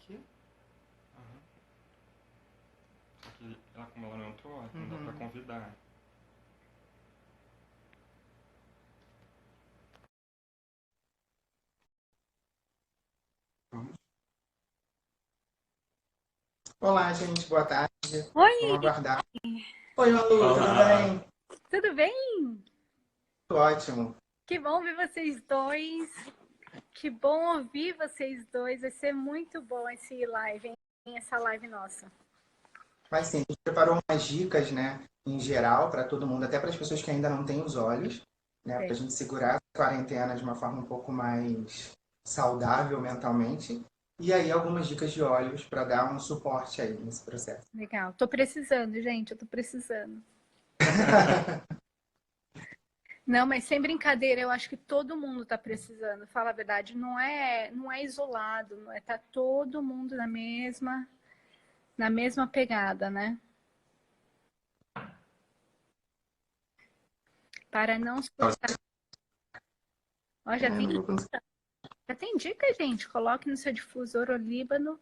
aqui? Aham. Só que ela, como ela não entrou, não dá pra convidar. Olá, gente, boa tarde. Vamos Oi, aguardar. Oi, Malu, tudo Olá! bem? tudo bem? Tudo ótimo. Que bom ver vocês dois. Que bom ouvir vocês dois. Vai ser muito bom esse live, hein? Essa live nossa. Mas sim, a gente preparou umas dicas, né, em geral, para todo mundo, até para as pessoas que ainda não têm os olhos, né, para a gente segurar a quarentena de uma forma um pouco mais saudável mentalmente. E aí, algumas dicas de olhos para dar um suporte aí nesse processo. Legal. Tô precisando, gente. Eu tô precisando. Não, mas sem brincadeira, eu acho que todo mundo tá precisando. Fala a verdade, não é isolado, não é, tá todo mundo na mesma pegada, né? Para não surtar. Ó, já É, tem, não vou conseguir. já tem dica, gente. Coloque no seu difusor olíbano,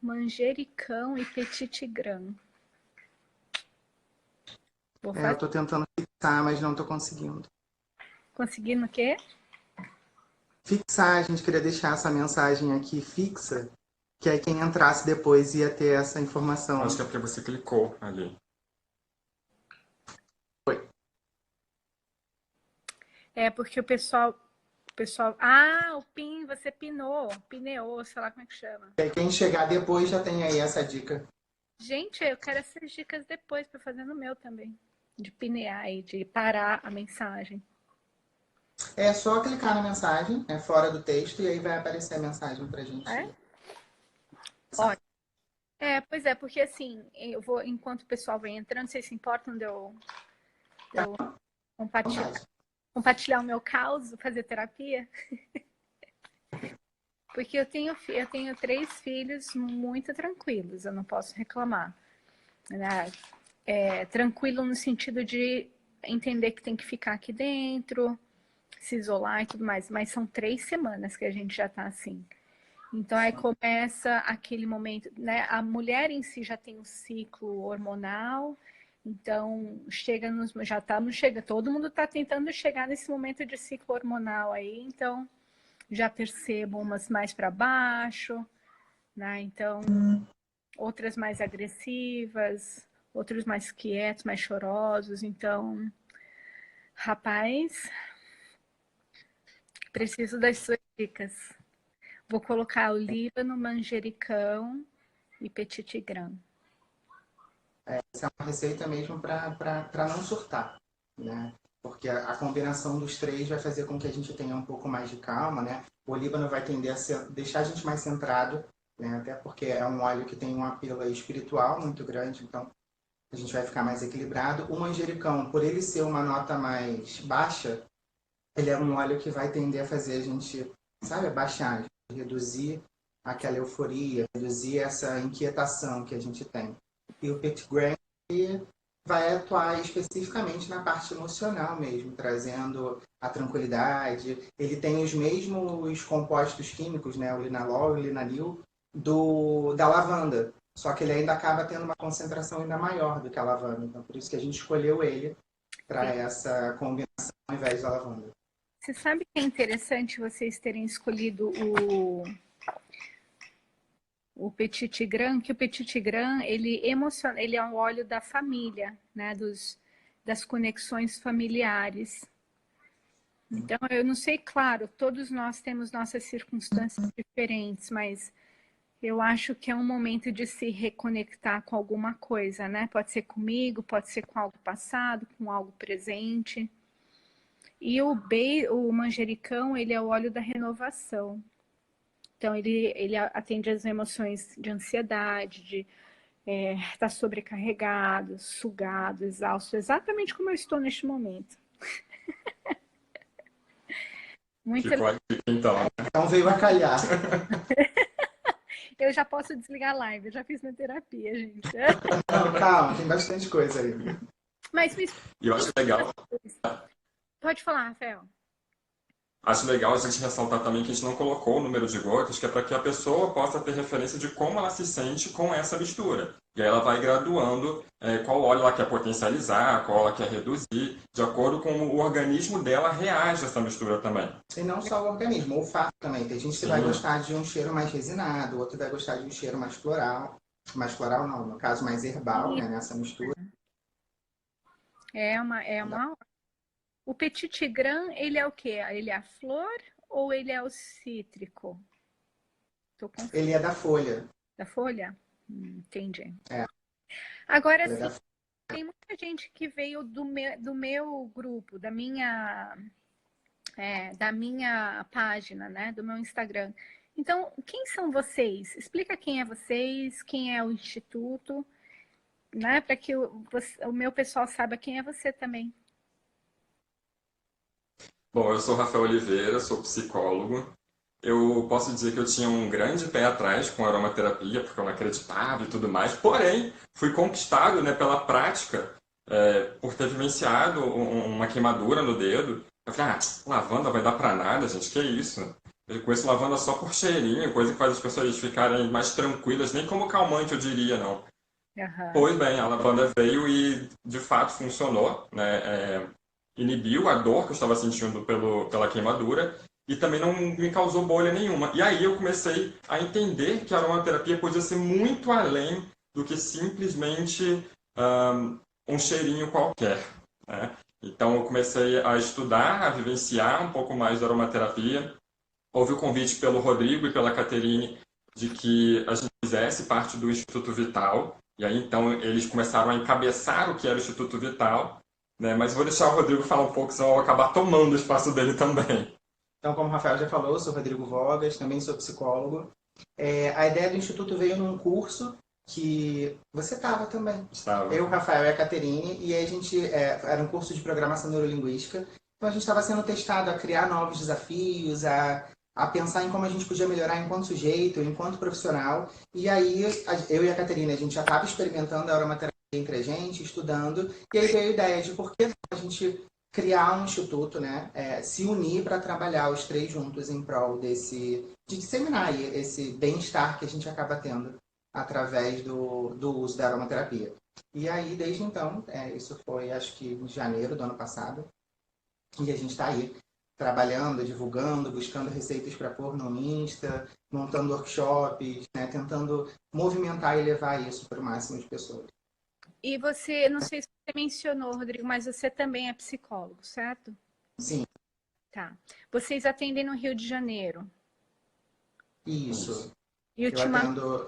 manjericão e petit gram. Vou Eu fazer. estou tentando fixar, mas não estou conseguindo. Conseguindo o quê? Fixar, a gente queria deixar essa mensagem aqui fixa, que aí quem entrasse depois ia ter essa informação. Acho que é porque você clicou ali. É porque o pessoal. Ah, o pin, você pineou, sei lá como é que chama. E aí quem chegar depois já tem aí essa dica. Gente, eu quero essas dicas depois para fazer no meu também. De pinear e de parar a mensagem. É só clicar na mensagem, fora do texto, e aí vai aparecer a mensagem pra É? gente. Ótimo. Pois é, porque assim, eu vou, enquanto o pessoal vem entrando, vocês se importam de eu compartilhar, Vontade. compartilhar o meu caos, fazer terapia? Porque eu tenho 3 filhos muito tranquilos, eu não posso reclamar. Né? Tranquilo no sentido de entender que tem que ficar aqui dentro, se isolar e tudo mais. Mas são 3 semanas que a gente já tá assim. Então aí começa aquele momento, né? A mulher em si já tem um ciclo hormonal, então todo mundo está tentando chegar nesse momento de ciclo hormonal aí, então já percebo umas mais para baixo, né? Então outras mais agressivas, outros mais quietos, mais chorosos. Então, rapaz, preciso das suas dicas. Vou colocar o líbano, manjericão e petit gram. Essa é uma receita mesmo para não surtar, né? Porque a combinação dos três vai fazer com que a gente tenha um pouco mais de calma, né? O olíbano vai tender a deixar a gente mais centrado, né? Até porque é um óleo que tem um apelo espiritual muito grande, então a gente vai ficar mais equilibrado. O manjericão, por ele ser uma nota mais baixa, ele é um óleo que vai tender a fazer a gente, sabe, abaixar, reduzir aquela euforia, reduzir essa inquietação que a gente tem. E o Petit Grain vai atuar especificamente na parte emocional mesmo, trazendo a tranquilidade. Ele tem os mesmos compostos químicos, né, o linalol e o linalil, da lavanda. Só que ele ainda acaba tendo uma concentração ainda maior do que a lavanda. Então, por isso que a gente escolheu ele para essa combinação ao invés da lavanda. Você sabe que é interessante vocês terem escolhido o Petit Gram, que o Petit Gram, ele é um óleo da família, né, das conexões familiares. Então, eu não sei, claro, todos nós temos nossas circunstâncias diferentes, mas eu acho que é um momento de se reconectar com alguma coisa, né? Pode ser comigo, pode ser com algo passado, com algo presente. E o manjericão, ele é o óleo da renovação. Então, ele atende às emoções de ansiedade, de estar sobrecarregado, sugado, exausto, exatamente como eu estou neste momento. Muito Ficou a dica então, né? Então veio a calhar. Eu já posso desligar a live, eu já fiz minha terapia, gente. Não, calma, tem bastante coisa aí. Mas E eu acho legal. pode falar, Rafael. Acho legal a gente ressaltar também que a gente não colocou o número de gotas, que é para que a pessoa possa ter referência de como ela se sente com essa mistura. E aí ela vai graduando qual óleo ela quer potencializar, qual ela quer reduzir, de acordo com o organismo dela reage a essa mistura também. E não só o organismo, o olfato também. Tem gente que vai Sim. gostar de um cheiro mais resinado, outro vai gostar de um cheiro mais floral. Mais floral não, no caso mais herbal, né, nessa mistura. O Petit Tigran, ele é o quê? Ele é a flor ou ele é o cítrico? Tô confusa. Ele é da folha. Da folha? Entendi. É. Agora, Ele é assim, tem muita gente que veio do meu grupo, da minha página, né? Do meu Instagram. Então, quem são vocês? Explica quem é vocês, quem é o Instituto, né? Para que o meu pessoal saiba quem é você também. Bom, eu sou Rafael Oliveira, sou psicólogo. Eu posso dizer que eu tinha um grande pé atrás com aromaterapia, porque eu não acreditava e tudo mais. Porém, fui conquistado, né, pela prática, por ter vivenciado uma queimadura no dedo. Eu falei, lavanda vai dar pra nada, gente, que isso? Eu conheço lavanda só por cheirinho, coisa que faz as pessoas ficarem mais tranquilas, nem como calmante eu diria, não. Uhum. Pois bem, a lavanda veio e de fato funcionou, né? Inibiu a dor que eu estava sentindo pela queimadura e também não me causou bolha nenhuma. E aí eu comecei a entender que a aromaterapia podia ser muito além do que simplesmente um cheirinho qualquer, né? Então eu comecei a estudar, a vivenciar um pouco mais da aromaterapia. Houve o convite pelo Rodrigo e pela Caterine de que a gente fizesse parte do Instituto Vital. E aí então eles começaram a encabeçar o que era o Instituto Vital. Né? Mas vou deixar o Rodrigo falar um pouco, senão eu vou acabar tomando o espaço dele também. Então, como o Rafael já falou, eu sou Rodrigo Vogas, também sou psicólogo. A ideia do Instituto veio num curso que você estava também. Estava. Eu, o Rafael e a Caterine, e a gente era um curso de programação neurolinguística. Então a gente estava sendo testado a criar novos desafios, a pensar em como a gente podia melhorar enquanto sujeito, enquanto profissional. E aí eu e a Caterine, a gente já estava experimentando a aromaterapia entre a gente, estudando, e aí veio a ideia de por que a gente criar um instituto, né, se unir para trabalhar os três juntos em prol de disseminar esse bem-estar que a gente acaba tendo através do uso da aromaterapia. E aí, desde então, isso foi acho que em janeiro do ano passado, e a gente está aí trabalhando, divulgando, buscando receitas para pôr no Insta, montando workshops, né, tentando movimentar e levar isso para o máximo de pessoas. E você, não sei se você mencionou, Rodrigo, mas você também é psicólogo, certo? Sim. Tá. Vocês atendem no Rio de Janeiro? Isso. E Eu atendo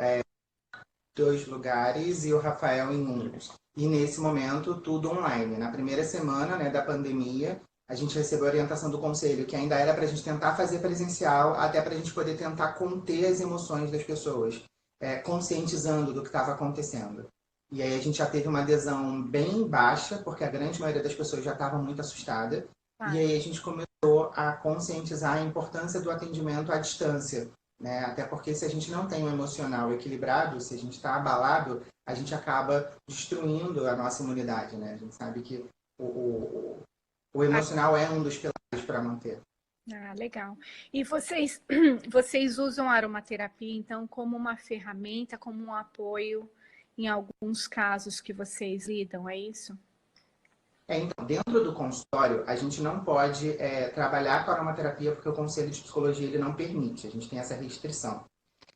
2 lugares e o Rafael em um. E nesse momento, tudo online. Na primeira semana, né, da pandemia, a gente recebeu a orientação do conselho, que ainda era para a gente tentar fazer presencial, até para a gente poder tentar conter as emoções das pessoas, conscientizando do que estava acontecendo. E aí a gente já teve uma adesão bem baixa, porque a grande maioria das pessoas já estava muito assustada. E aí a gente começou a conscientizar a importância do atendimento à distância. Né? Até porque se a gente não tem um emocional equilibrado, se a gente está abalado, a gente acaba destruindo a nossa imunidade. Né? A gente sabe que o emocional é um dos pilares para manter. Ah, legal. E vocês usam a aromaterapia, então, como uma ferramenta, como um apoio em alguns casos que vocês lidam, é isso? Então, dentro do consultório, a gente não pode trabalhar com a aromaterapia porque o Conselho de Psicologia ele não permite, a gente tem essa restrição.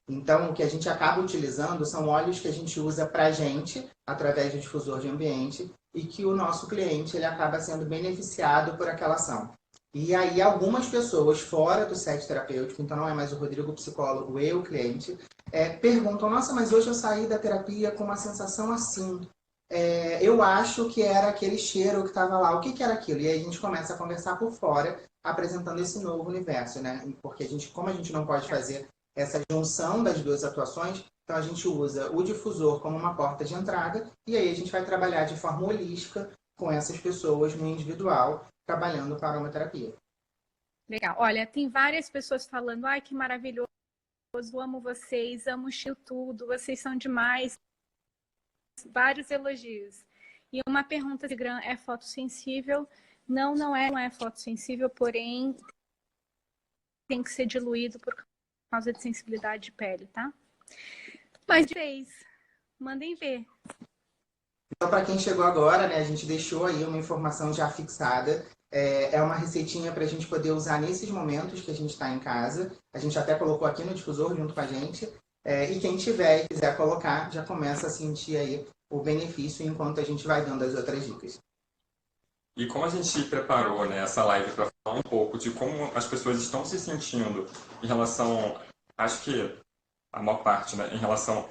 Então, o que a gente acaba utilizando são óleos que a gente usa para a gente, através do difusor de ambiente, e que o nosso cliente ele acaba sendo beneficiado por aquela ação. E aí, algumas pessoas fora do set terapêutico, então não é mais o Rodrigo psicólogo, eu o cliente, perguntam, nossa, mas hoje eu saí da terapia com uma sensação assim. Eu acho que era aquele cheiro que estava lá. O que, que era aquilo? E aí a gente começa a conversar por fora, apresentando esse novo universo, né? Porque como a gente não pode fazer essa junção das duas atuações, então a gente usa o difusor como uma porta de entrada e aí a gente vai trabalhar de forma holística com essas pessoas no individual, trabalhando com a aromaterapia. Legal. Olha, tem várias pessoas falando, ai, que maravilhoso, amo vocês, amo o estilo tudo, vocês são demais. Vários elogios. E uma pergunta de Instagram, é fotossensível? Não é fotossensível, porém tem que ser diluído por causa de sensibilidade de pele, tá? Mas vocês, mandem ver. Então, para quem chegou agora, né, a gente deixou aí uma informação já fixada. É uma receitinha para a gente poder usar nesses momentos que a gente está em casa. A gente até colocou aqui no difusor junto com a gente. E quem tiver e quiser colocar, já começa a sentir aí o benefício enquanto a gente vai dando as outras dicas. E como a gente preparou, né, essa live para falar um pouco de como as pessoas estão se sentindo em relação, acho que a maior parte, né, em relação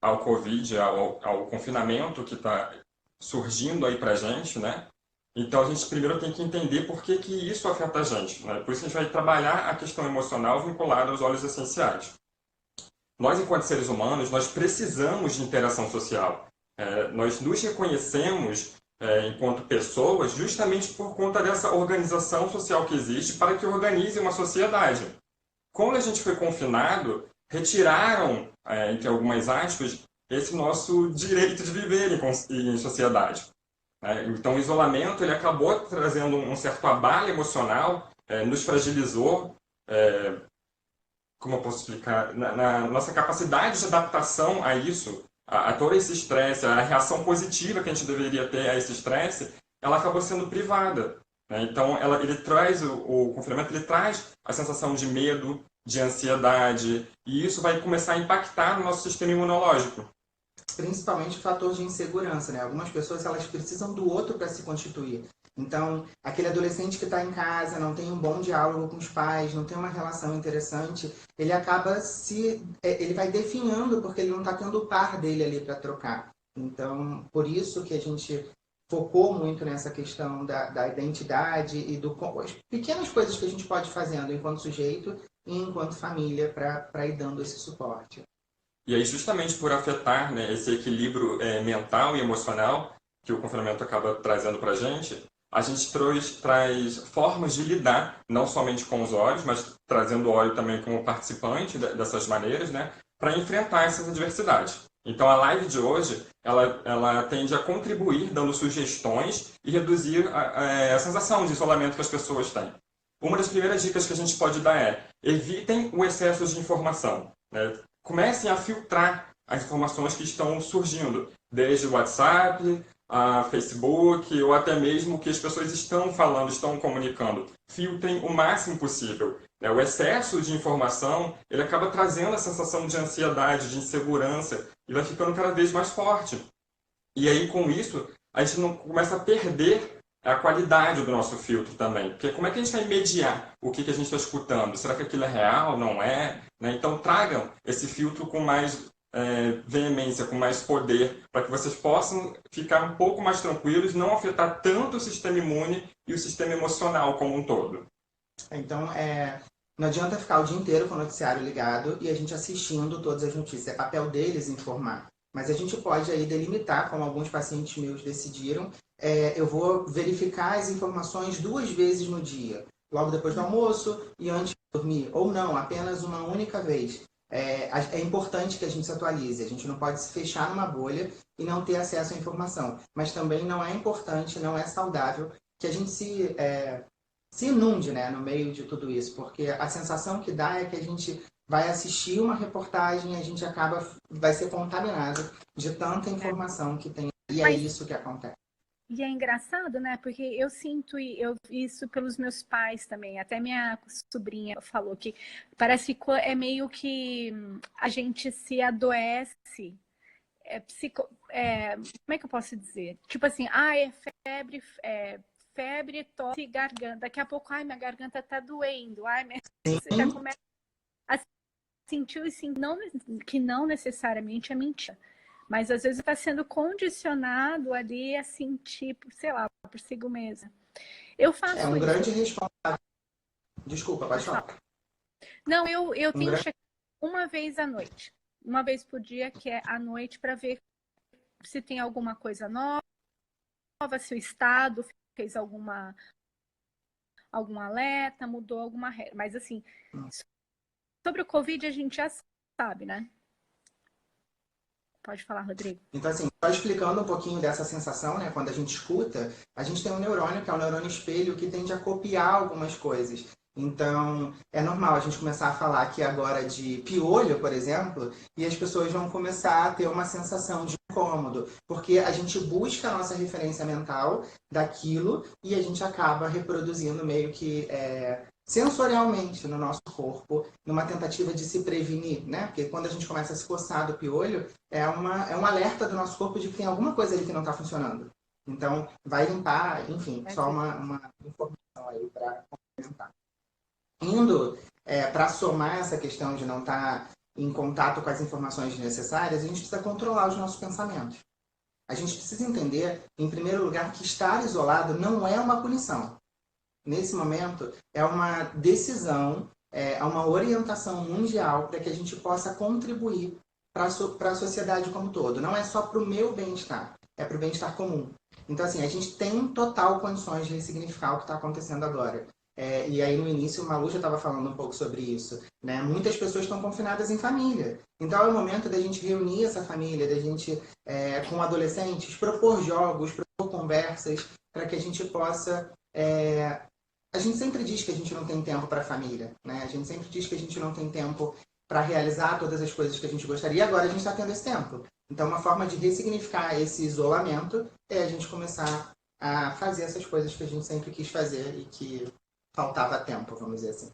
ao Covid, ao confinamento que está surgindo aí para a gente, né? Então a gente primeiro tem que entender por que isso afeta a gente, né? Por isso a gente vai trabalhar a questão emocional vinculada aos óleos essenciais. Nós, enquanto seres humanos, nós precisamos de interação social. Nós nos reconhecemos enquanto pessoas justamente por conta dessa organização social que existe para que organize uma sociedade. Quando a gente foi confinado, retiraram, entre algumas aspas, esse nosso direito de viver em sociedade. Então, o isolamento ele acabou trazendo um certo abalo emocional, nos fragilizou, como eu posso explicar, na nossa capacidade de adaptação a isso, a todo esse estresse, a reação positiva que a gente deveria ter a esse estresse, ela acabou sendo privada. Então, ele traz, o confinamento ele traz a sensação de medo, de ansiedade, e isso vai começar a impactar no nosso sistema imunológico. Principalmente o fator de insegurança, né? Algumas pessoas elas precisam do outro para se constituir. Então, aquele adolescente que está em casa, não tem um bom diálogo com os pais, não tem uma relação interessante, ele acaba ele vai definhando porque ele não está tendo o par dele ali para trocar. Então, por isso que a gente focou muito nessa questão da identidade e as pequenas coisas que a gente pode ir fazendo enquanto sujeito e enquanto família para ir dando esse suporte. E aí, justamente por afetar, né, esse equilíbrio mental e emocional que o confinamento acaba trazendo para a gente traz formas de lidar, não somente com os óleos, mas trazendo o óleo também como participante dessas maneiras, né, para enfrentar essas adversidades. Então, a live de hoje, ela tende a contribuir, dando sugestões e reduzir a sensação de isolamento que as pessoas têm. Uma das primeiras dicas que a gente pode dar é: evitem o excesso de informação, né? Comecem a filtrar as informações que estão surgindo, desde o WhatsApp, a Facebook, ou até mesmo o que as pessoas estão falando, estão comunicando. Filtrem o máximo possível. O excesso de informação, ele acaba trazendo a sensação de ansiedade, de insegurança, e vai ficando cada vez mais forte. E aí, com isso, a gente não começa a perder a qualidade do nosso filtro também. Porque como é que a gente vai mediar o que a gente está escutando? Será que aquilo é real? Não é? Então, tragam esse filtro com mais veemência, com mais poder, para que vocês possam ficar um pouco mais tranquilos, não afetar tanto o sistema imune e o sistema emocional como um todo. Então, não adianta ficar o dia inteiro com o noticiário ligado e a gente assistindo todas as notícias. É papel deles informar. Mas a gente pode aí delimitar, como alguns pacientes meus decidiram, eu vou verificar as informações 2 vezes no dia, logo depois do almoço e antes de dormir. Ou não, apenas uma única vez. É importante que a gente se atualize. A gente não pode se fechar numa bolha e não ter acesso à informação. Mas também não é importante, não é saudável que a gente se inunde, né, no meio de tudo isso. Porque a sensação que dá é que a gente vai assistir uma reportagem e a gente vai ser contaminado de tanta informação que tem. E é isso que acontece. E é engraçado, né? Porque eu sinto eu vi isso pelos meus pais também. Até minha sobrinha falou que parece que é meio que a gente se adoece. Como é que eu posso dizer? Tipo assim, febre, tosse, garganta. Daqui a pouco, minha garganta tá doendo. Você já começa a sentir assim, que não necessariamente é mentira. Mas às vezes está sendo condicionado ali a sentir, sei lá, por si mesmo. Eu faço um grande responsável. Desculpa, pode falar. Não, eu tenho que checar uma vez à noite. Uma vez por dia, que é à noite, para ver se tem alguma coisa nova, se o estado fez algum alerta, mudou alguma regra. Mas assim, sobre o Covid a gente já sabe, né? Pode falar, Rodrigo. Então, assim, só explicando um pouquinho dessa sensação, né? Quando a gente escuta, a gente tem um neurônio, que é o neurônio espelho, que tende a copiar algumas coisas. Então, é normal a gente começar a falar aqui agora de piolho, por exemplo, e as pessoas vão começar a ter uma sensação de incômodo, porque a gente busca a nossa referência mental daquilo e a gente acaba reproduzindo meio que sensorialmente no nosso corpo, numa tentativa de se prevenir, né? Porque quando a gente começa a se coçar do piolho, é um alerta do nosso corpo de que tem alguma coisa ali que não está funcionando. Então, vai limpar, enfim, só uma informação aí para complementar. Indo para somar essa questão de não estar em contato com as informações necessárias, a gente precisa controlar os nossos pensamentos. A gente precisa entender, em primeiro lugar, que estar isolado não é uma punição. Nesse momento, é uma decisão, é uma orientação mundial para que a gente possa contribuir para a sociedade como um todo. Não é só para o meu bem-estar, é para o bem-estar comum. Então, assim, a gente tem total condições de ressignificar o que está acontecendo agora. E aí, no início, o Malu já estava falando um pouco sobre isso, né? Muitas pessoas estão confinadas em família. Então, é o momento da gente reunir essa família, da gente, com adolescentes, propor jogos, propor conversas, para que a gente possa... A gente sempre diz que a gente não tem tempo para a família, né? A gente sempre diz que a gente não tem tempo para realizar todas as coisas que a gente gostaria. E agora a gente está tendo esse tempo. Então, uma forma de ressignificar esse isolamento é a gente começar a fazer essas coisas que a gente sempre quis fazer e que faltava tempo, vamos dizer assim.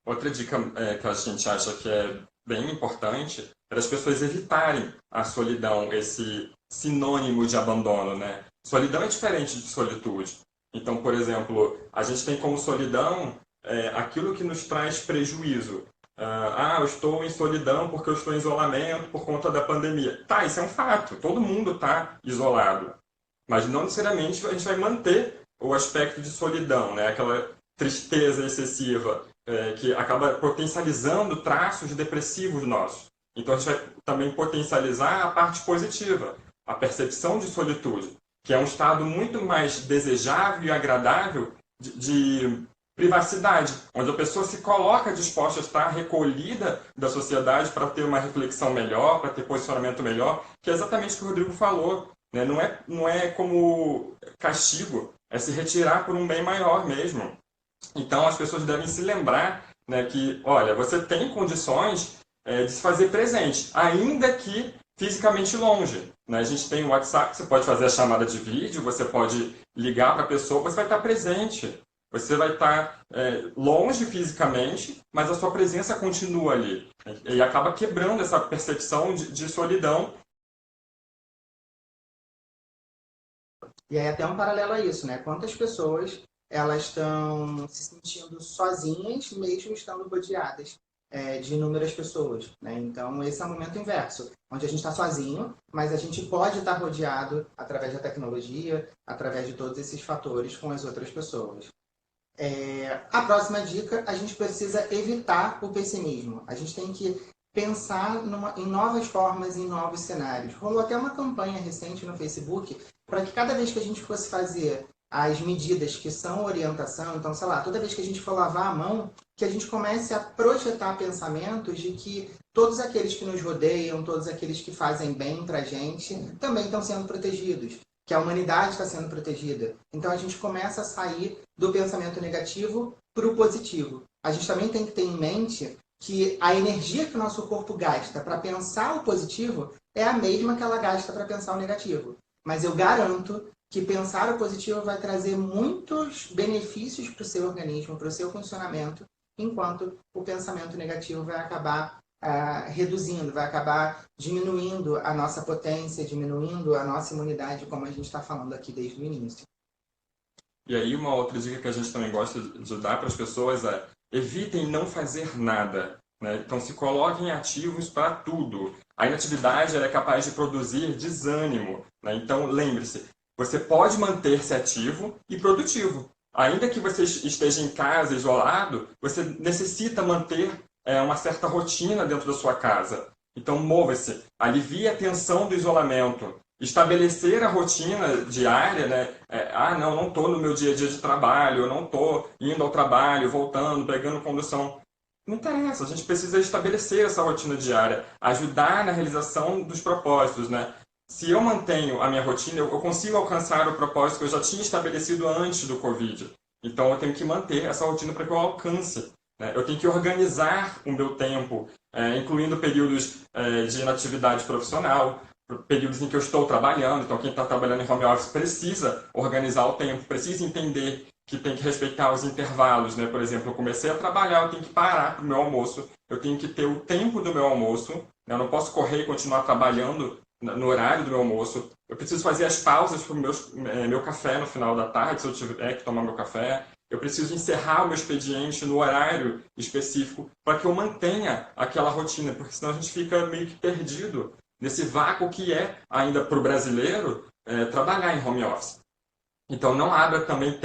Outra dica que a gente acha que é bem importante é as pessoas evitarem a solidão, esse sinônimo de abandono, né? Solidão é diferente de solitude. Então, por exemplo, a gente tem como solidão aquilo que nos traz prejuízo. Eu estou em solidão porque eu estou em isolamento por conta da pandemia. Tá, isso é um fato. Todo mundo está isolado. Mas não necessariamente a gente vai manter o aspecto de solidão, né? Aquela tristeza excessiva que acaba potencializando traços depressivos nossos. Então, a gente vai também potencializar a parte positiva, a percepção de solitude, que é um estado muito mais desejável e agradável de privacidade, onde a pessoa se coloca disposta a estar recolhida da sociedade para ter uma reflexão melhor, para ter posicionamento melhor, que é exatamente o que o Rodrigo falou, né? Não é como castigo, é se retirar por um bem maior mesmo. Então, as pessoas devem se lembrar, né, que, olha, você tem condições de se fazer presente, ainda que fisicamente longe, né? A gente tem o WhatsApp, você pode fazer a chamada de vídeo, você pode ligar para a pessoa, você vai estar presente. Você vai estar longe fisicamente, mas a sua presença continua ali. E acaba quebrando essa percepção de solidão. E aí até um paralelo a isso, né? Quantas pessoas elas estão se sentindo sozinhas, mesmo estando rodeadas de inúmeras pessoas, né? Então, esse é o momento inverso, onde a gente está sozinho, mas a gente pode estar rodeado através da tecnologia, através de todos esses fatores com as outras pessoas. A próxima dica, a gente precisa evitar o pessimismo. A gente tem que pensar em novas formas, em novos cenários. Rolou até uma campanha recente no Facebook para que cada vez que a gente fosse fazer as medidas que são orientação, então, sei lá, toda vez que a gente for lavar a mão, que a gente comece a projetar pensamentos de que todos aqueles que nos rodeiam, todos aqueles que fazem bem pra gente, também estão sendo protegidos, que a humanidade está sendo protegida. Então, a gente começa a sair do pensamento negativo para o positivo. A gente também tem que ter em mente que a energia que o nosso corpo gasta para pensar o positivo é a mesma que ela gasta para pensar o negativo. Mas eu garanto que pensar o positivo vai trazer muitos benefícios para o seu organismo, para o seu funcionamento, enquanto o pensamento negativo vai acabar reduzindo, vai acabar diminuindo a nossa potência, diminuindo a nossa imunidade, como a gente está falando aqui desde o início. E aí uma outra dica que a gente também gosta de dar para as pessoas é: evitem não fazer nada, né? Então se coloquem ativos para tudo. A inatividade é capaz de produzir desânimo, né? Então lembre-se, você pode manter-se ativo e produtivo. Ainda que você esteja em casa, isolado, você necessita manter uma certa rotina dentro da sua casa. Então, mova-se, alivie a tensão do isolamento. Estabelecer a rotina diária, né? Não estou no meu dia a dia de trabalho, eu não estou indo ao trabalho, voltando, pegando condução. Não interessa, a gente precisa estabelecer essa rotina diária, ajudar na realização dos propósitos, né? Se eu mantenho a minha rotina, eu consigo alcançar o propósito que eu já tinha estabelecido antes do Covid. Então, eu tenho que manter essa rotina para que eu alcance né? Eu tenho que organizar o meu tempo, incluindo períodos de inatividade profissional, períodos em que eu estou trabalhando. Então, quem está trabalhando em home office precisa organizar o tempo, precisa entender que tem que respeitar os intervalos, né? Por exemplo, eu comecei a trabalhar, eu tenho que parar para o meu almoço, eu tenho que ter o tempo do meu almoço, né? Eu não posso correr e continuar trabalhando no horário do meu almoço. Eu preciso fazer as pausas para o meu café no final da tarde, se eu tiver que tomar meu café. Eu preciso encerrar o meu expediente no horário específico para que eu mantenha aquela rotina, porque senão a gente fica meio que perdido nesse vácuo que é, ainda para o brasileiro, trabalhar em home office. Então, não abra também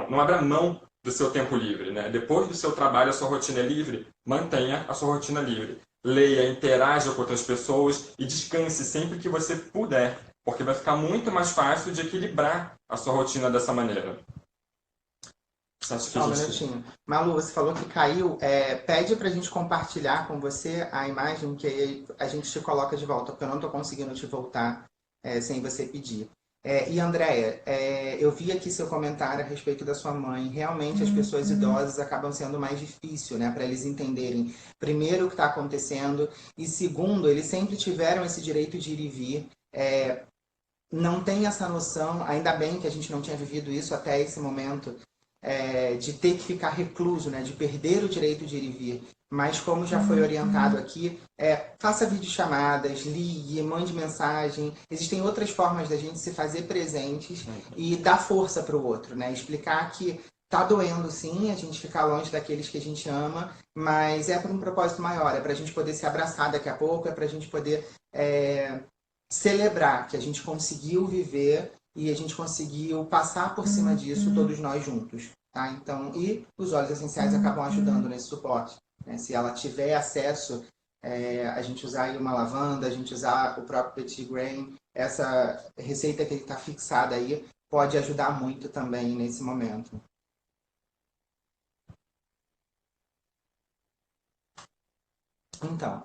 não abra mão do seu tempo livre, né? Depois do seu trabalho, a sua rotina é livre, mantenha a sua rotina livre. Leia, interaja com outras pessoas e descanse sempre que você puder, porque vai ficar muito mais fácil de equilibrar a sua rotina dessa maneira. Só um minutinho. Malu, você falou que caiu. Pede pra gente compartilhar com você a imagem que aí a gente te coloca de volta, porque eu não estou conseguindo te voltar sem você pedir. E Andréia, eu vi aqui seu comentário a respeito da sua mãe. Realmente as pessoas idosas acabam sendo mais difícil, né, para eles entenderem, primeiro, o que está acontecendo, e segundo, eles sempre tiveram esse direito de ir e vir. Não tem essa noção, ainda bem que a gente não tinha vivido isso até esse momento, de ter que ficar recluso, né, de perder o direito de ir e vir. Mas como já foi orientado aqui, faça videochamadas, ligue, mande mensagem. Existem outras formas da gente se fazer presentes e dar força para o outro, né? Explicar que tá doendo sim, a gente ficar longe daqueles que a gente ama, mas é por um propósito maior, é para a gente poder se abraçar daqui a pouco, é para a gente poder celebrar que a gente conseguiu viver e a gente conseguiu passar por cima disso, todos nós juntos. Tá? Então, e os óleos essenciais acabam ajudando nesse suporte. Né? Se ela tiver acesso, a gente usar aí uma lavanda, a gente usar o próprio Petit Grain, essa receita que está fixada aí, pode ajudar muito também nesse momento. Então,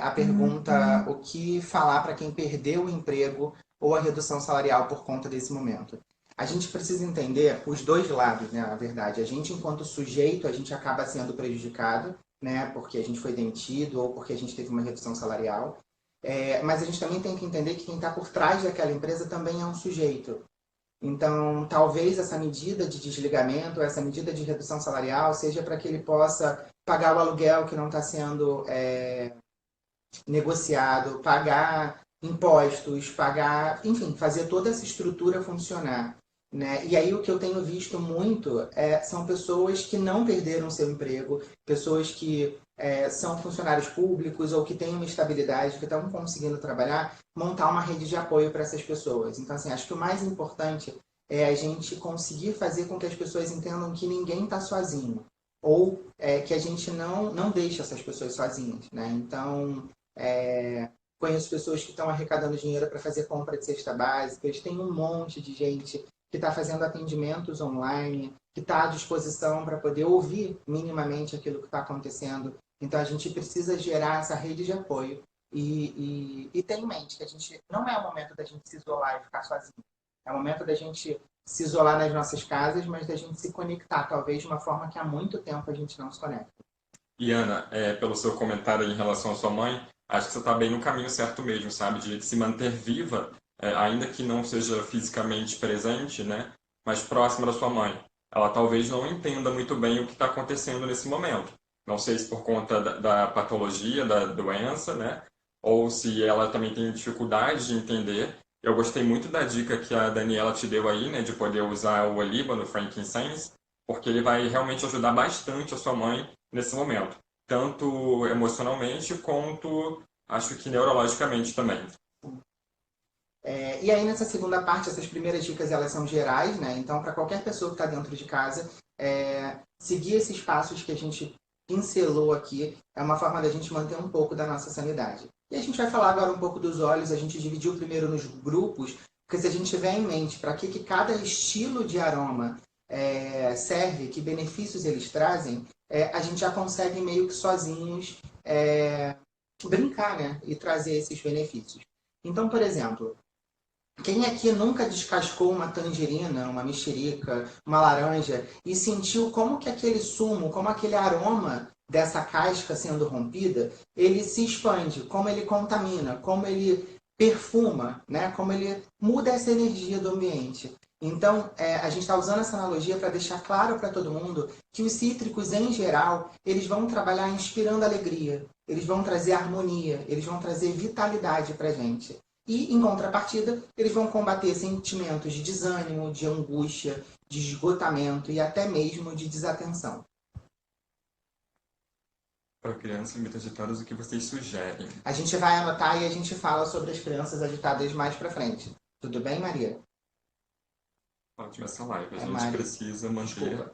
a pergunta, o que falar para quem perdeu o emprego ou a redução salarial por conta desse momento? A gente precisa entender os dois lados, né? Na verdade, a gente, enquanto sujeito, a gente acaba sendo prejudicado, né? Porque a gente foi demitido ou porque a gente teve uma redução salarial. Mas a gente também tem que entender que quem está por trás daquela empresa também é um sujeito. Então, talvez essa medida de desligamento, essa medida de redução salarial, seja para que ele possa pagar o aluguel que não está sendo negociado, pagar impostos, pagar, enfim, fazer toda essa estrutura funcionar. Né? E aí o que eu tenho visto muito são pessoas que não perderam seu emprego, pessoas que são funcionários públicos ou que têm uma estabilidade, que estão conseguindo trabalhar, montar uma rede de apoio para essas pessoas. Então, assim, acho que o mais importante é a gente conseguir fazer com que as pessoas entendam que ninguém está sozinho. Ou que a gente não deixa essas pessoas sozinhas. Né? Então, conheço pessoas que estão arrecadando dinheiro para fazer compra de cesta básica, tem um monte de gente que está fazendo atendimentos online, que está à disposição para poder ouvir minimamente aquilo que está acontecendo. Então, a gente precisa gerar essa rede de apoio e ter em mente que a gente não é o momento da gente se isolar e ficar sozinho. É o momento da gente se isolar nas nossas casas, mas da gente se conectar, talvez de uma forma que há muito tempo a gente não se conecta. E Ana, pelo seu comentário em relação à sua mãe, acho que você está bem no caminho certo mesmo, sabe? De se manter viva, ainda que não seja fisicamente presente, né? Mas próxima da sua mãe. Ela talvez não entenda muito bem o que está acontecendo nesse momento. Não sei se por conta da patologia, da doença, né? Ou se ela também tem dificuldade de entender. Eu gostei muito da dica que a Daniela te deu aí, né? De poder usar o olíbano, frankincense, porque ele vai realmente ajudar bastante a sua mãe nesse momento. Tanto emocionalmente, quanto acho que neurologicamente também. E aí, nessa segunda parte, essas primeiras dicas, elas são gerais, né? Então, para qualquer pessoa que está dentro de casa, seguir esses passos que a gente pincelou aqui é uma forma da gente manter um pouco da nossa sanidade. E a gente vai falar agora um pouco dos óleos, a gente dividiu primeiro nos grupos, porque se a gente tiver em mente para que cada estilo de aroma serve, que benefícios eles trazem, a gente já consegue meio que sozinhos brincar, né? E trazer esses benefícios. Então, por exemplo, Quem aqui nunca descascou uma tangerina, uma mexerica, uma laranja e sentiu como que aquele sumo, como aquele aroma dessa casca sendo rompida, ele se expande, como ele contamina, como ele perfuma, né? Como ele muda essa energia do ambiente. Então, a gente está usando essa analogia para deixar claro para todo mundo que os cítricos, em geral, eles vão trabalhar inspirando alegria, eles vão trazer harmonia, eles vão trazer vitalidade para a gente. E, em contrapartida, eles vão combater sentimentos de desânimo, de angústia, de esgotamento e até mesmo de desatenção. Para crianças muito agitadas, o que vocês sugerem? A gente vai anotar e a gente fala sobre as crianças agitadas mais para frente. Tudo bem, Maria? Ótima essa live. A gente Mari. precisa manter Desculpa.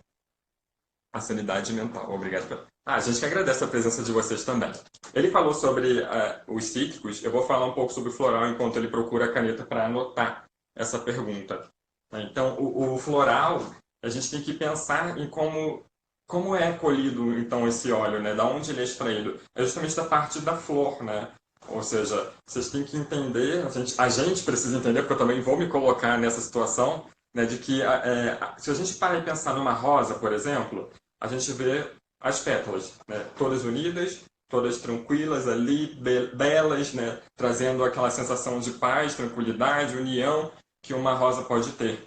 a sanidade mental. Obrigado. A gente que agradece a presença de vocês também. Ele falou sobre os cítricos. Eu vou falar um pouco sobre o floral enquanto ele procura a caneta para anotar essa pergunta. Então, o floral, a gente tem que pensar em como é colhido, então, esse óleo, né? Da onde ele é extraído. É justamente da parte da flor, né? Ou seja, vocês têm que entender, a gente precisa entender, porque eu também vou me colocar nessa situação, né, de que se a gente parar e pensar numa rosa, por exemplo, a gente vê as pétalas, né, todas unidas, todas tranquilas ali, belas, né, trazendo aquela sensação de paz, tranquilidade, união que uma rosa pode ter.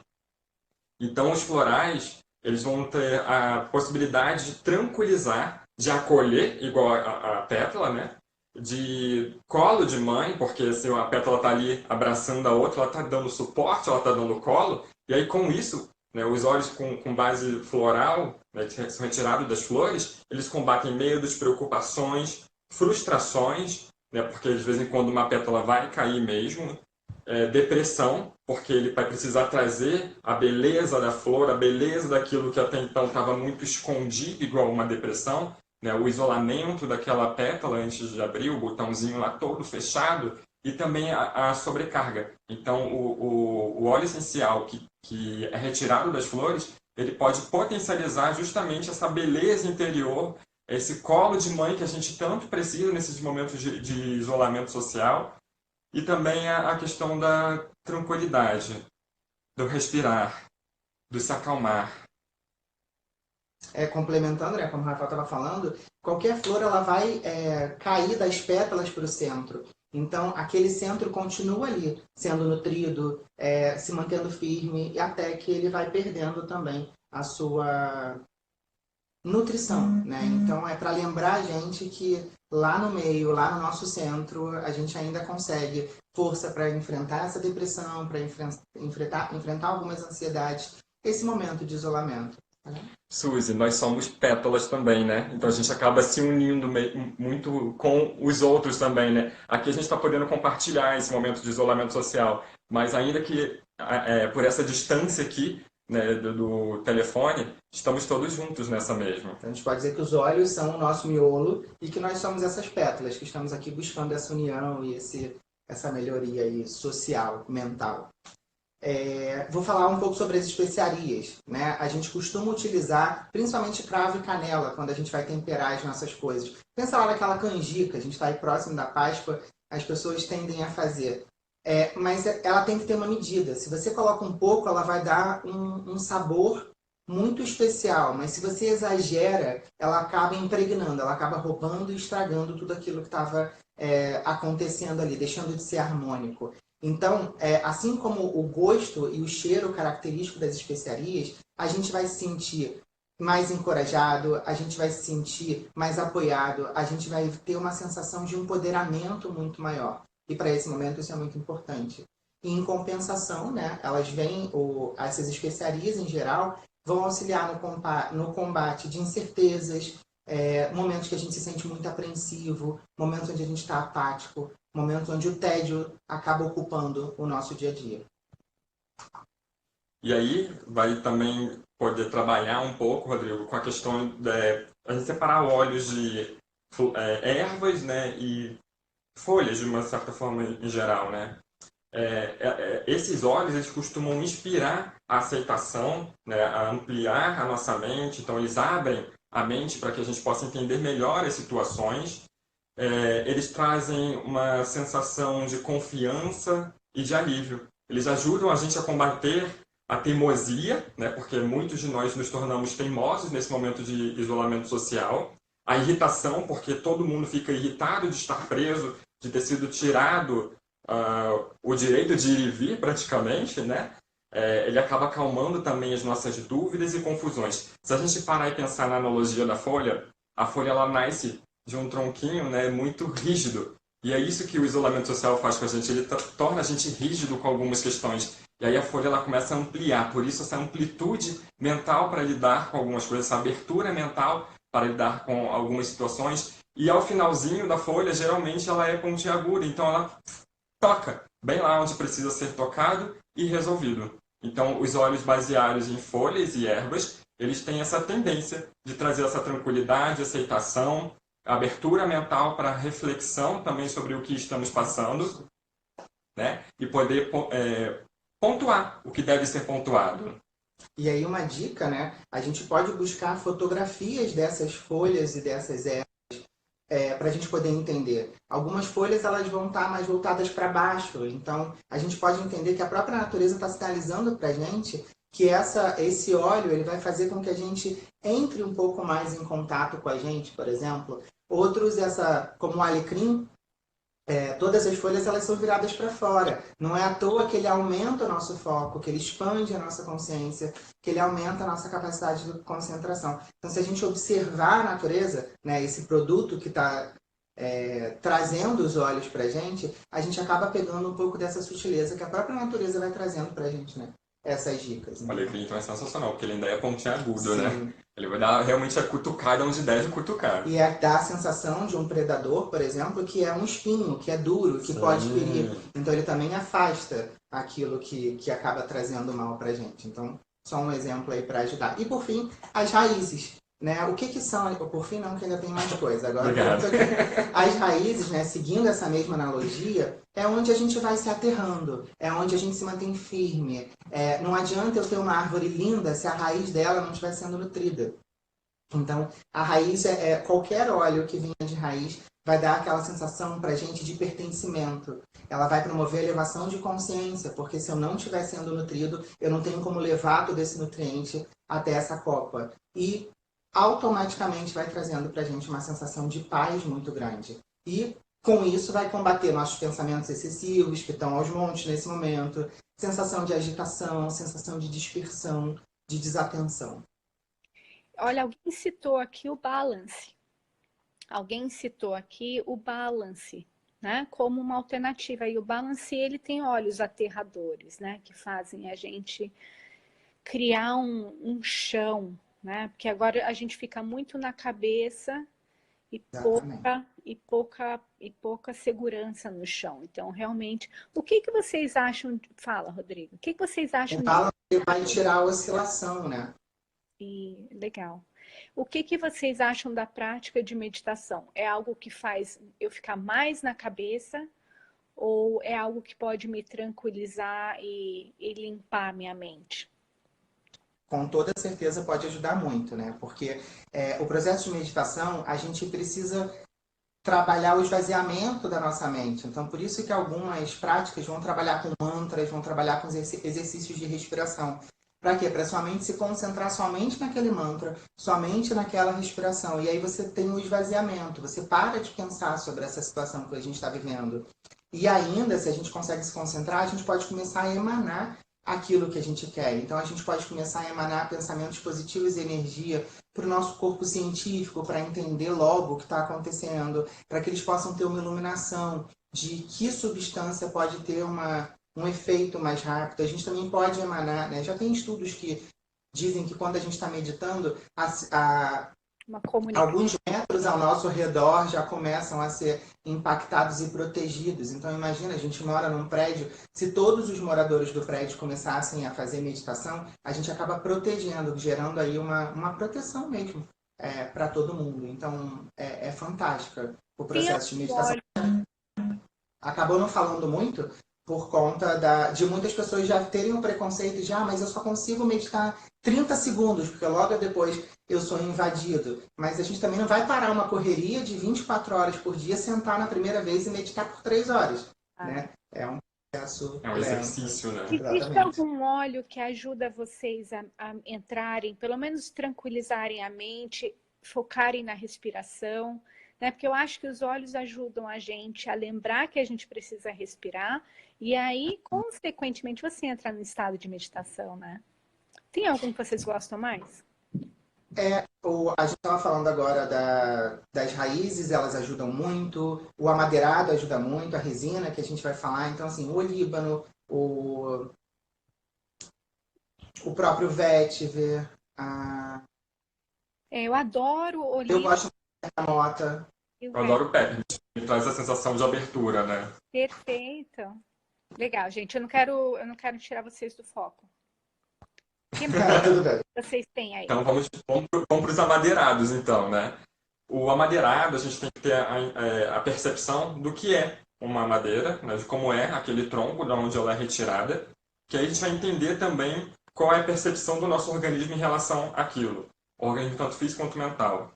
Então, os florais, eles vão ter a possibilidade de tranquilizar, de acolher, igual a pétala, né? De colo de mãe, porque se a pétala está ali abraçando a outra, ela está dando suporte, ela está dando colo, e aí com isso, né, os óleos com base floral, né, que são retirados das flores, eles combatem medos, preocupações, frustrações, né, porque de vez em quando uma pétala vai cair mesmo, depressão, porque ele vai precisar trazer a beleza da flor, a beleza daquilo que até então estava muito escondido, igual uma depressão, né? O isolamento daquela pétala antes de abrir, o botãozinho lá todo fechado, e também a sobrecarga. Então, o óleo essencial que é retirado das flores, ele pode potencializar justamente essa beleza interior, esse colo de mãe que a gente tanto precisa nesses momentos de isolamento social, e também a questão da tranquilidade, do respirar, do se acalmar. Complementando, né, como o Rafael estava falando, qualquer flor ela vai cair das pétalas para o centro. Então, aquele centro continua ali, sendo nutrido, se mantendo firme, e até que ele vai perdendo também a sua nutrição, né? Então, é para lembrar a gente que lá no meio, lá no nosso centro, a gente ainda consegue força para enfrentar essa depressão, para enfrentar algumas ansiedades, esse momento de isolamento. Suzy, nós somos pétalas também, né? Então a gente acaba se unindo muito com os outros também, né? Aqui a gente está podendo compartilhar esse momento de isolamento social, mas ainda que por essa distância aqui, né, do telefone, estamos todos juntos nessa mesma. Então a gente pode dizer que os olhos são o nosso miolo e que nós somos essas pétalas que estamos aqui buscando essa união e essa melhoria aí social, mental. Vou falar um pouco sobre as especiarias, né? A gente costuma utilizar principalmente cravo e canela quando a gente vai temperar as nossas coisas. Pensa lá naquela canjica, a gente está aí próximo da Páscoa, as pessoas tendem a fazer. Mas ela tem que ter uma medida. Se você coloca um pouco, ela vai dar um sabor muito especial, mas se você exagera, ela acaba impregnando, ela acaba roubando e estragando tudo aquilo que estava acontecendo ali, deixando de ser harmônico. Então, assim como o gosto e o cheiro característico das especiarias, a gente vai se sentir mais encorajado, a gente vai se sentir mais apoiado, a gente vai ter uma sensação de empoderamento muito maior. E para esse momento isso é muito importante. E em compensação, né, essas especiarias em geral vão auxiliar no combate de incertezas, momentos que a gente se sente muito apreensivo, momentos onde a gente está apático, momentos onde o tédio acaba ocupando o nosso dia a dia. E aí vai também poder trabalhar um pouco, Rodrigo, com a questão de a gente separar óleos de ervas, né, e folhas, de uma certa forma, em geral, né? Esses óleos, eles costumam inspirar a aceitação, né, a ampliar a nossa mente, então eles abrem a mente para que a gente possa entender melhor as situações. Eles trazem uma sensação de confiança e de alívio. eles ajudam a gente a combater a teimosia, né? Porque muitos de nós nos tornamos teimosos nesse momento de isolamento social. A irritação, porque todo mundo fica irritado de estar preso, de ter sido tirado o direito de ir e vir, praticamente, né? Ele acaba acalmando também as nossas dúvidas e confusões. Se a gente parar e pensar na analogia da folha, a folha ela nasce de um tronquinho, né, muito rígido. E é isso que o isolamento social faz com a gente, ele torna a gente rígido com algumas questões. E aí a folha ela começa a ampliar, por isso essa amplitude mental para lidar com algumas coisas, essa abertura mental para lidar com algumas situações. E ao finalzinho da folha, geralmente ela é pontiaguda, então ela toca bem lá onde precisa ser tocado e resolvido. Então, os óleos baseados em folhas e ervas, eles têm essa tendência de trazer essa tranquilidade, aceitação, abertura mental para reflexão também sobre o que estamos passando, né? E poder pontuar o que deve ser pontuado. E aí uma dica, né? A gente pode buscar fotografias dessas folhas e dessas ervas para a gente poder entender. Algumas folhas elas vão estar mais voltadas para baixo, então a gente pode entender que a própria natureza está sinalizando para a gente que esse óleo ele vai fazer com que a gente entre um pouco mais em contato com a gente, por exemplo. Outros, como o alecrim, todas as folhas elas são viradas para fora. Não é à toa que ele aumenta o nosso foco, que ele expande a nossa consciência, que ele aumenta a nossa capacidade de concentração. Então, se a gente observar a natureza, né, esse produto que está trazendo os olhos para a gente acaba pegando um pouco dessa sutileza que a própria natureza vai trazendo para a gente, né? Essas dicas. O alecrim então é sensacional, porque ele ainda é pontiagudo, Sim. né? Ele vai dar realmente a cutucada onde deve cutucar. E dá a sensação de um predador, por exemplo, que é um espinho, que é duro, que pode ferir. Então ele também afasta aquilo que acaba trazendo mal pra gente. Então, só um exemplo aí para ajudar. E por fim, as raízes. Né? O que são? Por fim não, que ainda tem mais coisa. Agora, as raízes, né, seguindo essa mesma analogia, é onde a gente vai se aterrando, é onde a gente se mantém firme. Não adianta eu ter uma árvore linda se a raiz dela não estiver sendo nutrida. Então, a raiz, qualquer óleo que venha de raiz, vai dar aquela sensação para a gente de pertencimento. Ela vai promover a elevação de consciência, porque se eu não estiver sendo nutrido, eu não tenho como levar todo esse nutriente até essa copa. E automaticamente vai trazendo para a gente uma sensação de paz muito grande. E, com isso, vai combater nossos pensamentos excessivos, que estão aos montes nesse momento, sensação de agitação, sensação de dispersão, de desatenção. Olha, alguém citou aqui o balance. Alguém citou aqui o balance, né? Como uma alternativa. E o balance, ele tem óleos aterradores, né? Que fazem a gente criar um chão, né? Porque agora a gente fica muito na cabeça e pouca segurança no chão. Então, realmente, o que vocês acham? Fala, Rodrigo. O que vocês acham? O balance vai tirar a oscilação, né? E legal. O que vocês acham da prática de meditação? É algo que faz eu ficar mais na cabeça ou é algo que pode me tranquilizar e limpar minha mente? Com toda certeza pode ajudar muito, né? Porque o processo de meditação, a gente precisa trabalhar o esvaziamento da nossa mente. Então, por isso que algumas práticas vão trabalhar com mantras, vão trabalhar com exercícios de respiração. Para quê? Para sua mente se concentrar somente naquele mantra, somente naquela respiração. E aí você tem o esvaziamento, você para de pensar sobre essa situação que a gente está vivendo. E ainda, se a gente consegue se concentrar, a gente pode começar a emanar aquilo que a gente quer. Então, a gente pode começar a emanar pensamentos positivos e energia para o nosso corpo científico, para entender logo o que está acontecendo, para que eles possam ter uma iluminação de que substância pode ter um efeito mais rápido. A gente também pode emanar, né? Já tem estudos que dizem que quando a gente está meditando, alguns metros ao nosso redor já começam a ser impactados e protegidos. Então, imagina, a gente mora num prédio, se todos os moradores do prédio começassem a fazer meditação, a gente acaba protegendo, gerando aí uma proteção mesmo para todo mundo. Então, é fantástica o processo de meditação. Acabou não falando muito, por conta de muitas pessoas já terem um preconceito de mas eu só consigo meditar 30 segundos, porque logo depois eu sou invadido. Mas a gente também não vai parar uma correria de 24 horas por dia, sentar na primeira vez e meditar por 3 horas. Né? É um processo É um lento. exercício, né? Existe Exatamente. algum óleo que ajuda vocês a entrarem, pelo menos tranquilizarem a mente, focarem na respiração, né? Porque eu acho que os óleos ajudam a gente a lembrar que a gente precisa respirar e aí, consequentemente, você entra no estado de meditação, né? Tem algum que vocês gostam mais? A gente estava falando agora das raízes, elas ajudam muito, o amadeirado ajuda muito, a resina que a gente vai falar. Então, assim, o olíbano, o próprio vetiver, Eu adoro eu olíbano gosto da bergamota. e o Eu verde. adoro o peppermint, me traz a sensação de abertura, né? Perfeito. Legal, gente. Eu não quero tirar vocês do foco. O que mais Tudo bem. vocês têm aí? Então vamos para os amadeirados, então, né? O amadeirado, a gente tem que ter a percepção do que é uma madeira, né? De como é aquele tronco, de onde ela é retirada, que aí a gente vai entender também qual é a percepção do nosso organismo em relação àquilo, o organismo tanto físico quanto mental.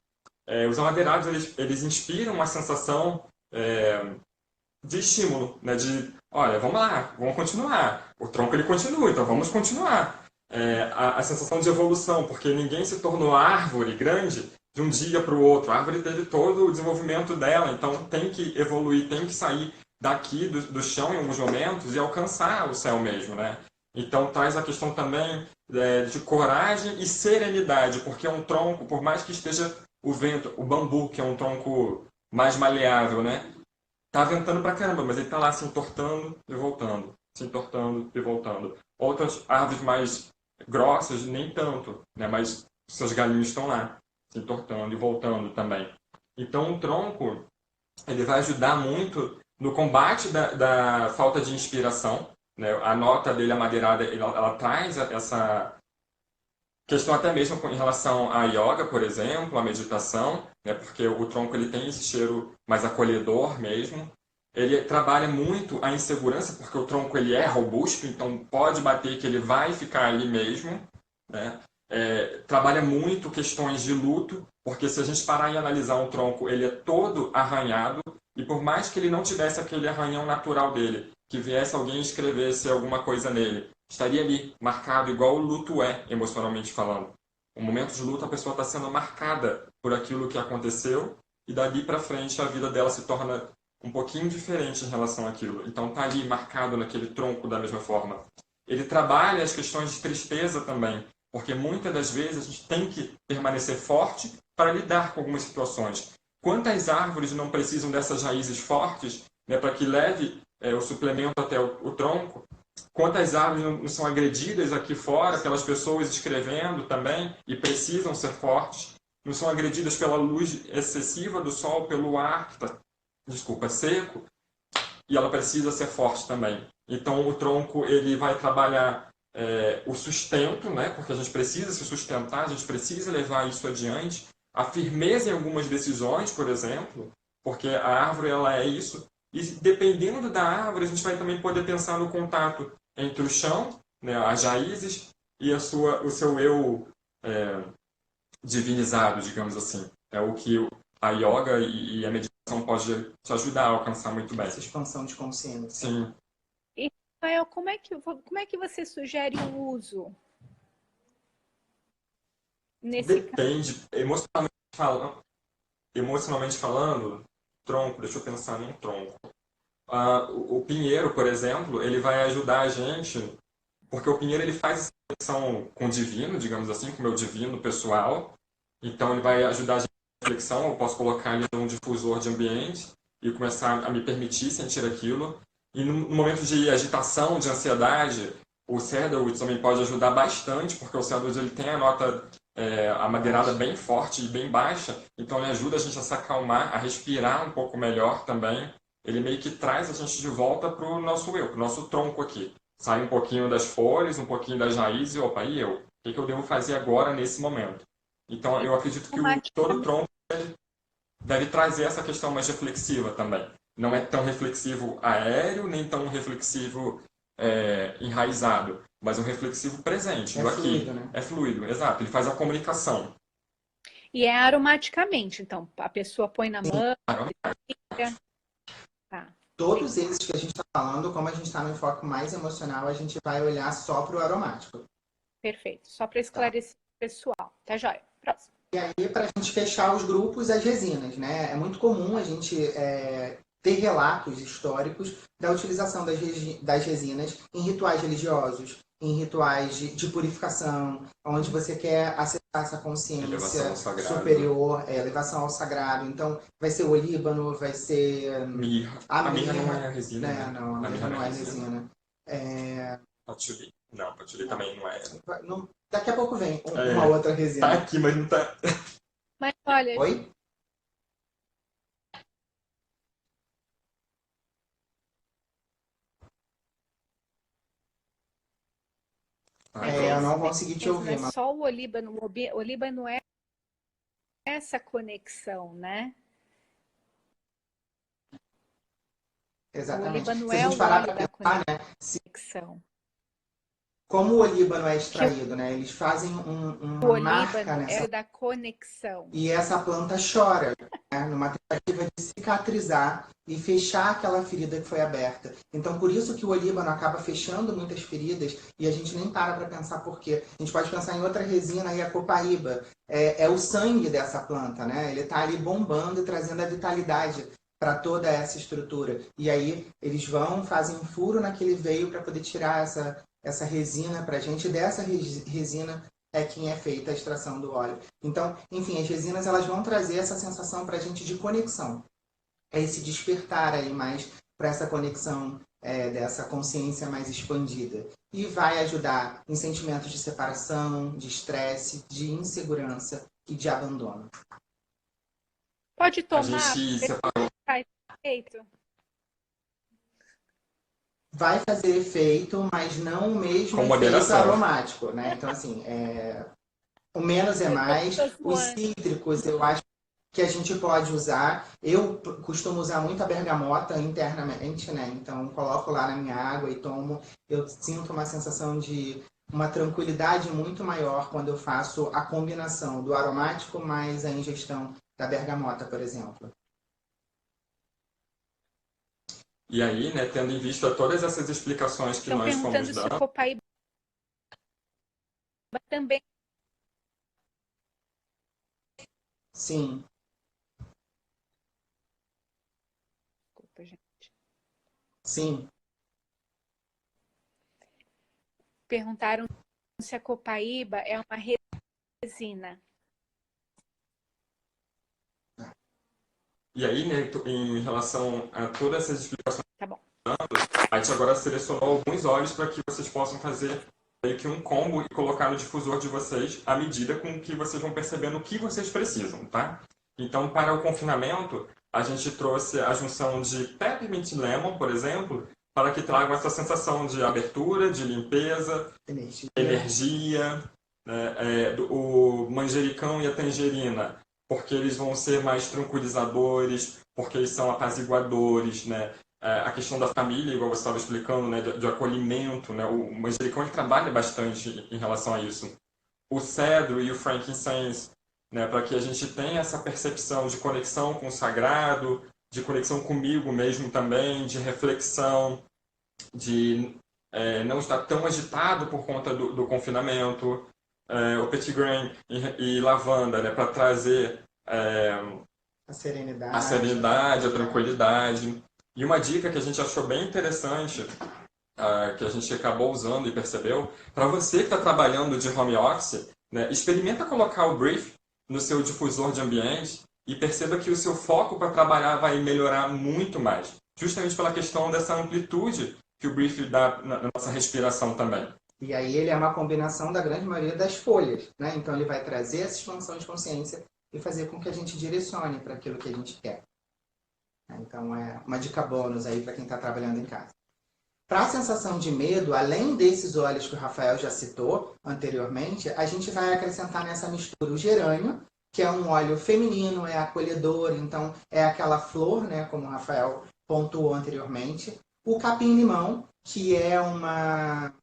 Os amadeirados, eles inspiram uma sensação de estímulo, né? De, olha, vamos lá, vamos continuar. O tronco ele continua, então vamos continuar. A sensação de evolução, porque ninguém se tornou árvore grande de um dia para o outro. A árvore teve todo o desenvolvimento dela, então tem que evoluir, tem que sair daqui do chão em alguns momentos e alcançar o céu mesmo, né? Então traz a questão também de coragem e serenidade, porque é um tronco, por mais que esteja o vento, o bambu, que é um tronco mais maleável, né? Tá ventando pra caramba, mas ele tá lá se entortando e voltando, se entortando e voltando. Outras árvores mais grossas, nem tanto, né? Mas seus galhinhos estão lá, se entortando e voltando também. Então o tronco, ele vai ajudar muito no combate da falta de inspiração, né? A nota dele, a madeirada, ela traz essa questão até mesmo em relação à yoga, por exemplo, à meditação, né? Porque o tronco ele tem esse cheiro mais acolhedor mesmo. Ele trabalha muito a insegurança, porque o tronco ele é robusto, então pode bater que ele vai ficar ali mesmo, né? Trabalha muito questões de luto, porque se a gente parar e analisar um tronco, ele é todo arranhado, e por mais que ele não tivesse aquele arranhão natural dele, que viesse alguém e escrevesse alguma coisa nele, estaria ali, marcado igual o luto é, emocionalmente falando. No momento de luto, a pessoa está sendo marcada por aquilo que aconteceu, e dali para frente a vida dela se torna um pouquinho diferente em relação àquilo. Então está ali marcado naquele tronco da mesma forma. Ele trabalha as questões de tristeza também, porque muitas das vezes a gente tem que permanecer forte para lidar com algumas situações. Quantas árvores não precisam dessas raízes fortes, né, para que leve o suplemento até o tronco? Quantas árvores não são agredidas aqui fora pelas pessoas escrevendo também e precisam ser fortes? Não são agredidas pela luz excessiva do sol, pelo ar que está, seco, e ela precisa ser forte também. Então o tronco ele vai trabalhar o sustento, né? Porque a gente precisa se sustentar, a gente precisa levar isso adiante. A firmeza em algumas decisões, por exemplo, porque a árvore ela é isso. E dependendo da árvore, a gente vai também poder pensar no contato entre o chão, né, as raízes, e o seu eu divinizado, digamos assim. É o que a yoga e a meditação pode te ajudar a alcançar muito bem. Essa expansão de consciência. Sim. E, Rafael, como é que você sugere o uso? Nesse caso? Depende, emocionalmente falando, tronco, deixa eu pensar num tronco. O pinheiro, por exemplo, ele vai ajudar a gente, porque o pinheiro ele faz essa conexão com o divino, digamos assim, com o meu divino pessoal. Então ele vai ajudar a gente na reflexão, eu posso colocar ele num difusor de ambiente e começar a me permitir sentir aquilo. E no momento de agitação, de ansiedade, o cedarwood também pode ajudar bastante, porque o cedarwood ele tem a nota, a madeirada bem forte e bem baixa, então ele ajuda a gente a se acalmar, a respirar um pouco melhor também. Ele meio que traz a gente de volta para o nosso eu, para o nosso tronco aqui. Sai um pouquinho das folhas, um pouquinho das raízes e opa, e eu? O que eu devo fazer agora nesse momento? Então eu acredito que todo tronco deve trazer essa questão mais reflexiva também. Não é tão reflexivo aéreo, nem tão reflexivo enraizado, mas um reflexivo presente, do aqui. Fluido, né? É fluido, exato. Ele faz a comunicação. E é aromaticamente, então a pessoa põe na mão. Tá. todos esses que a gente está falando, como a gente está no enfoque mais emocional, a gente vai olhar só para o aromático. Perfeito. Só para esclarecer o pessoal. Tá joia. Próximo. E aí, para a gente fechar os grupos, as resinas, né? É muito comum a gente ter relatos históricos da utilização das resinas em rituais religiosos, em rituais de purificação, onde você quer acessar essa consciência superior, elevação ao sagrado. Então, vai ser o olíbano, vai ser mirra. A mirra mirra não é resina, né? né? Não, a mirra não é resina. Patchouli. Não, patchouli também não é. Daqui a pouco vem uma outra resina. Tá aqui, mas não tá... Mas olha... Oi? Eu não consegui te ouvir. Mas só o olíbano. O olíbano é essa conexão, né? Exatamente. O olíbano Se a gente parar para pensar, né? Conexão. Como o olíbano é extraído, né? Eles fazem uma marca nessa... é da conexão. E essa planta chora, né? Numa tentativa de cicatrizar e fechar aquela ferida que foi aberta. Então, por isso que o olíbano acaba fechando muitas feridas e a gente nem para pensar por quê. A gente pode pensar em outra resina, a copaíba. É o sangue dessa planta, né? Ele está ali bombando e trazendo a vitalidade para toda essa estrutura. E aí eles fazem um furo naquele veio para poder tirar essa resina para a gente. E dessa resina é quem é feita a extração do óleo. Então, enfim, as resinas elas vão trazer essa sensação para a gente de conexão. É esse despertar aí mais para essa conexão dessa consciência mais expandida. E vai ajudar em sentimentos de separação, de estresse, de insegurança e de abandono. Pode tomar? A gente separou. Faz efeito? Vai fazer efeito, mas não o mesmo com efeito moderação aromático, né? Então, assim, o menos é mais. Os cítricos, eu acho que a gente pode usar. Eu costumo usar muito a bergamota internamente, né? Então, coloco lá na minha água e tomo. Eu sinto uma sensação de uma tranquilidade muito maior quando eu faço a combinação do aromático mais a ingestão da bergamota, por exemplo. E aí, né, tendo em vista todas essas explicações que nós fomos dando... Se o copaíba também... Sim. Desculpa, gente. Sim. Perguntaram se a copaíba é uma resina. E aí, né, em relação a todas essas explicações, tá bom, a gente agora selecionou alguns óleos para que vocês possam fazer meio que um combo e colocar no difusor de vocês à medida com que vocês vão percebendo o que vocês precisam, tá? Então, para o confinamento, a gente trouxe a junção de Peppermint Lemon, por exemplo, para que tragam essa sensação de abertura, de limpeza, energia, né? O manjericão e a tangerina, porque eles vão ser mais tranquilizadores, porque eles são apaziguadores, né? A questão da família, igual você estava explicando, né? De acolhimento, né? O manjericão ele trabalha bastante em relação a isso. O cedro e o frankincense, né? Para que a gente tenha essa percepção de conexão com o sagrado, de conexão comigo mesmo também, de reflexão, de não estar tão agitado por conta do confinamento. O petit grain e lavanda, né, para trazer a serenidade, a tranquilidade. E uma dica que a gente achou bem interessante, que a gente acabou usando e percebeu, para você que está trabalhando de home office, né, experimenta colocar o brief no seu difusor de ambiente e perceba que o seu foco para trabalhar vai melhorar muito mais, justamente pela questão dessa amplitude que o brief dá na nossa respiração também. E aí ele é uma combinação da grande maioria das folhas, né? Então ele vai trazer essa expansão de consciência e fazer com que a gente direcione para aquilo que a gente quer. Então é uma dica bônus aí para quem está trabalhando em casa. Para a sensação de medo, além desses óleos que o Rafael já citou anteriormente, a gente vai acrescentar nessa mistura o gerânio, que é um óleo feminino, é acolhedor, então é aquela flor, né, como o Rafael pontuou anteriormente. O capim-limão, que é uma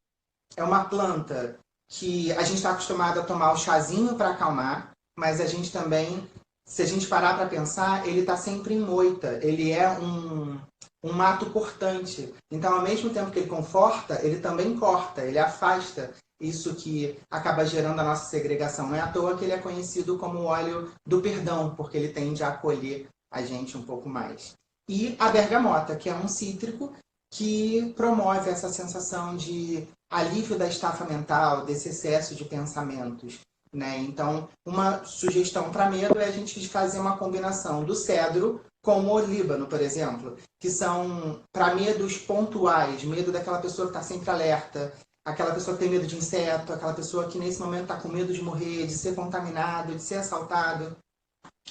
planta que a gente está acostumado a tomar o chazinho para acalmar, mas a gente também se a gente parar para pensar, ele está sempre em moita. Ele é um mato cortante. Então, ao mesmo tempo que ele conforta, ele também corta, ele afasta. Isso que acaba gerando a nossa segregação. Não é à toa que ele é conhecido como o óleo do perdão, porque ele tende a acolher a gente um pouco mais. E a bergamota, que é um cítrico que promove essa sensação de alívio da estafa mental, desse excesso de pensamentos. Né? Então, uma sugestão para medo é a gente fazer uma combinação do cedro com o olíbano, por exemplo, que são para medos pontuais, medo daquela pessoa que está sempre alerta, aquela pessoa que tem medo de inseto, aquela pessoa que nesse momento está com medo de morrer, de ser contaminado, de ser assaltado.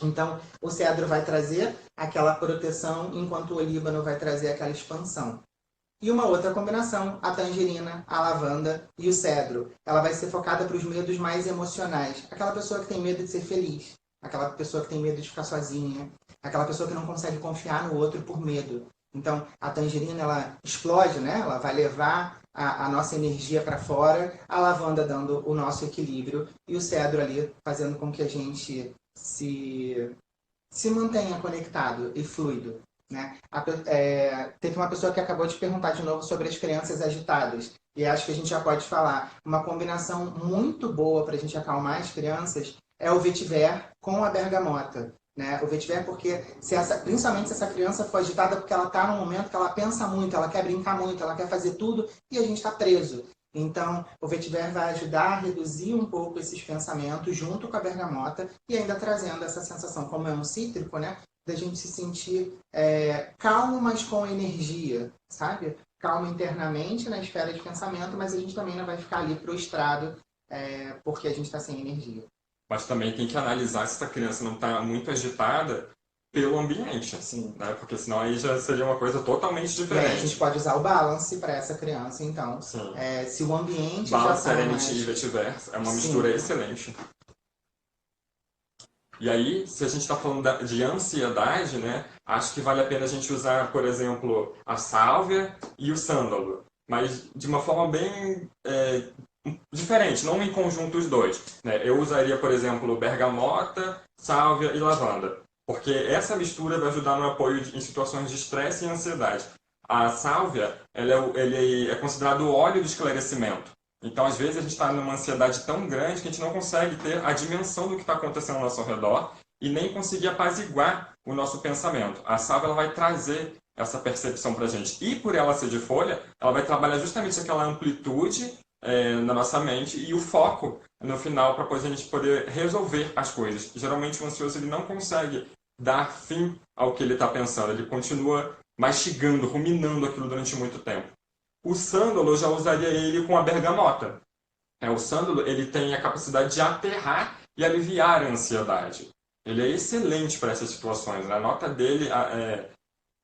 Então, o cedro vai trazer aquela proteção, enquanto o olíbano vai trazer aquela expansão. E uma outra combinação, a tangerina, a lavanda e o cedro. Ela vai ser focada para os medos mais emocionais. Aquela pessoa que tem medo de ser feliz, aquela pessoa que tem medo de ficar sozinha, aquela pessoa que não consegue confiar no outro por medo. Então, a tangerina, ela explode, né? Ela vai levar a nossa energia para fora, a lavanda dando o nosso equilíbrio e o cedro ali fazendo com que a gente se mantenha conectado e fluido. Né? Teve uma pessoa que acabou de perguntar de novo sobre as crianças agitadas. E acho que a gente já pode falar. Uma combinação muito boa para a gente acalmar as crianças é o vetiver com a bergamota. Né? O vetiver porque, principalmente se essa criança for agitada porque ela está num momento que ela pensa muito, ela quer brincar muito, ela quer fazer tudo e a gente está preso. Então, o vetiver vai ajudar a reduzir um pouco esses pensamentos junto com a bergamota e ainda trazendo essa sensação, como é um cítrico, né? Da gente se sentir calmo, mas com energia, sabe? Calmo internamente na esfera de pensamento, mas a gente também não vai ficar ali prostrado porque a gente está sem energia. Mas também tem que analisar se essa criança não está muito agitada pelo ambiente, assim, né? Porque senão aí já seria uma coisa totalmente diferente. A gente pode usar o balance para essa criança, então. Se o ambiente balance, já está Serenity e Vetiver é uma mistura excelente. E aí, se a gente está falando de ansiedade, né, acho que vale a pena a gente usar, por exemplo, a sálvia e o sândalo, mas de uma forma bem diferente, não em conjunto os dois. Né? Eu usaria, por exemplo, bergamota, sálvia e lavanda, porque essa mistura vai ajudar no apoio em situações de estresse e ansiedade. A sálvia ele é considerado o óleo de esclarecimento. Então, às vezes, a gente está numa ansiedade tão grande que a gente não consegue ter a dimensão do que está acontecendo ao nosso redor e nem conseguir apaziguar o nosso pensamento. A sálvia ela vai trazer essa percepção para a gente. E por ela ser de folha, ela vai trabalhar justamente aquela amplitude na nossa mente e o foco no final para a gente poder resolver as coisas. Geralmente, o ansioso ele não consegue dar fim ao que ele está pensando. Ele continua mastigando, ruminando aquilo durante muito tempo. O sândalo, eu já usaria ele com a bergamota. O sândalo ele tem a capacidade de aterrar e aliviar a ansiedade. Ele é excelente para essas situações. Né? A nota dele,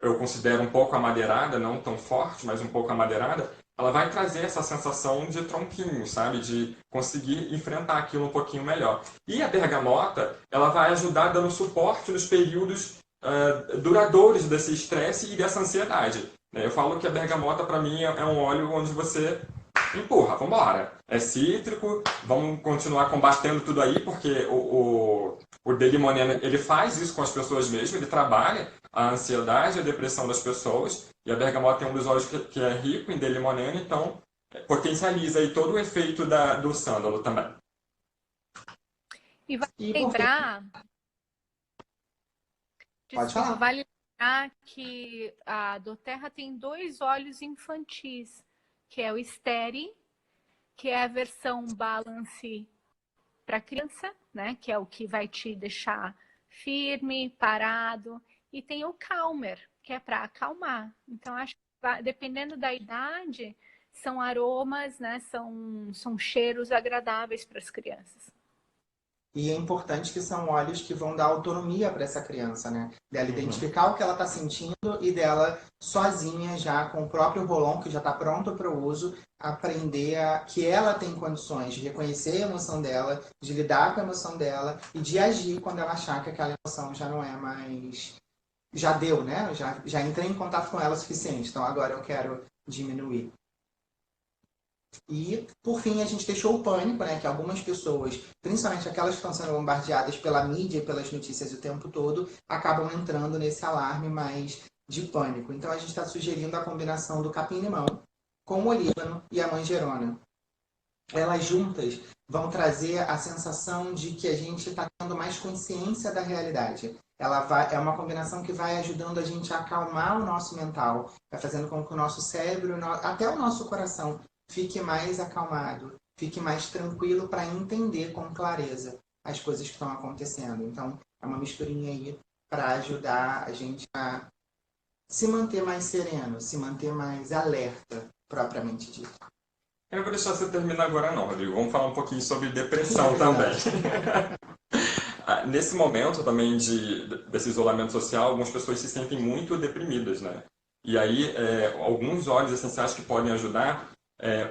eu considero um pouco amadeirada, não tão forte, mas um pouco amadeirada. Ela vai trazer essa sensação de tronquinho, sabe? De conseguir enfrentar aquilo um pouquinho melhor. E a bergamota, ela vai ajudar dando suporte nos períodos duradouros desse estresse e dessa ansiedade. Eu falo que a bergamota, para mim, é um óleo onde você empurra, vamos embora. É cítrico, vamos continuar combatendo tudo aí, porque o Delimonene, ele faz isso com as pessoas mesmo, ele trabalha a ansiedade e a depressão das pessoas, e a bergamota é um dos óleos que é rico em Delimonene, então potencializa aí todo o efeito do sândalo também. E vale lembrar... Desculpa, vale lembrar que a doTERRA tem 2 óleos infantis, que é o Steri, que é a versão balance para criança, né? Que é o que vai te deixar firme, parado. E tem o Calmer, que é para acalmar. Então, acho que dependendo da idade, são aromas, né? São cheiros agradáveis para as crianças. E é importante que são óleos que vão dar autonomia para essa criança, né? Dela identificar o que ela está sentindo e dela sozinha, já com o próprio rolon, que já está pronto para o uso, aprender que ela tem condições de reconhecer a emoção dela, de lidar com a emoção dela e de agir quando ela achar que aquela emoção já não é mais... Já deu, né? Já entrei em contato com ela o suficiente, então agora eu quero diminuir. E, por fim, a gente deixou o pânico, né? Que algumas pessoas, principalmente aquelas que estão sendo bombardeadas pela mídia e pelas notícias o tempo todo, acabam entrando nesse alarme mais de pânico. Então, a gente está sugerindo a combinação do capim-limão com o olíbano e a manjerona. Elas juntas vão trazer a sensação de que a gente está tendo mais consciência da realidade. É uma combinação que vai ajudando a gente a acalmar o nosso mental, vai fazendo com que o nosso cérebro, até o nosso coração, fique mais acalmado, fique mais tranquilo para entender com clareza as coisas que estão acontecendo. Então, é uma misturinha aí para ajudar a gente a se manter mais sereno, se manter mais alerta, propriamente dito. Eu não vou deixar você terminar agora não, Rodrigo. Vamos falar um pouquinho sobre depressão também. Nesse momento também desse isolamento social, algumas pessoas se sentem muito deprimidas, né? E aí, alguns óleos essenciais que podem ajudar,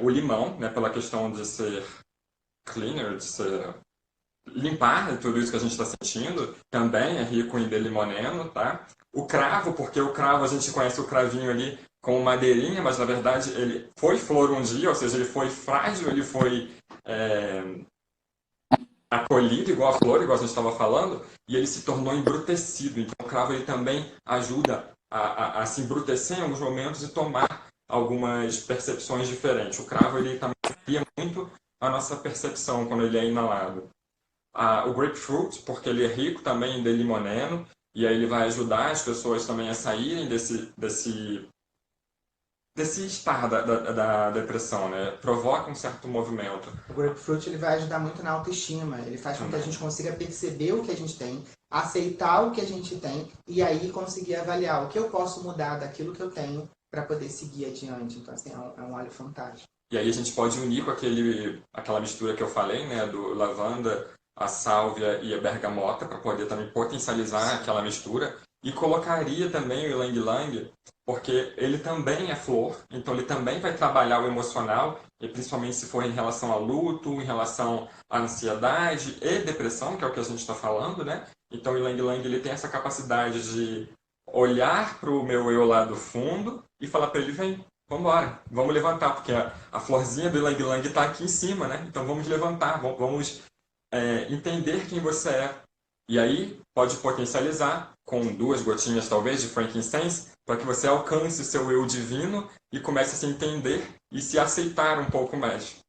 o limão, né, pela questão de ser cleaner, de ser limpar tudo isso que a gente está sentindo, também é rico em D-limoneno, tá? O cravo, porque o cravo, a gente conhece o cravinho ali como madeirinha, mas na verdade ele foi flor um dia, ou seja, ele foi frágil, ele foi acolhido igual a flor, igual a gente estava falando, e ele se tornou embrutecido. Então o cravo ele também ajuda a se embrutecer em alguns momentos e tomar algumas percepções diferentes. O cravo ele também cria muito a nossa percepção quando ele é inalado. O grapefruit, porque ele é rico também em D-limoneno, e aí ele vai ajudar as pessoas também a saírem desse estar da depressão, né? Provoca um certo movimento. O grapefruit ele vai ajudar muito na autoestima, ele faz com que a gente consiga perceber o que a gente tem, aceitar o que a gente tem e aí conseguir avaliar o que eu posso mudar daquilo que eu tenho para poder seguir adiante. Então, assim, é um óleo fantástico. E aí a gente pode unir com aquela mistura que eu falei, né? Do lavanda, a sálvia e a bergamota para poder também potencializar aquela mistura. E colocaria também o ylang-ylang, porque ele também é flor, então ele também vai trabalhar o emocional, e principalmente se for em relação a luto, em relação à ansiedade e depressão, que é o que a gente está falando, né? Então o ylang-ylang ele tem essa capacidade de olhar para o meu eu lá do fundo e falar para ele, vem, vamos embora, vamos levantar, porque a florzinha do ylang-ylang está aqui em cima, né? Então vamos levantar, vamos entender quem você é. E aí pode potencializar com 2 gotinhas talvez de frankincense para que você alcance o seu eu divino e comece a se entender e se aceitar um pouco mais.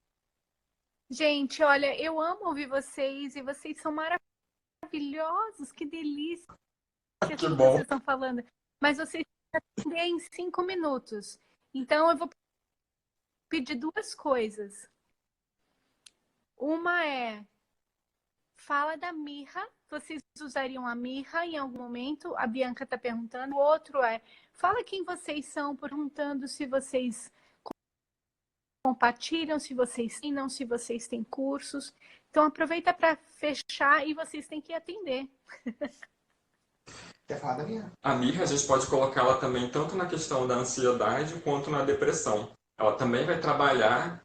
Gente, olha, eu amo ouvir vocês e vocês são maravilhosos, que delícia Que tudo que bom. vocês estão falando. Mas vocês têm em 5 minutos. Então eu vou pedir 2 coisas. Uma é, fala da mirra. Vocês usariam a mirra em algum momento? A Bianca está perguntando. O outro é, fala quem vocês são, perguntando se vocês compartilham, se vocês ensinam, se vocês têm cursos. Então aproveita para fechar e vocês têm que atender. Quer falar da mirra? A mirra a gente pode colocá-la também tanto na questão da ansiedade quanto na depressão. Ela também vai trabalhar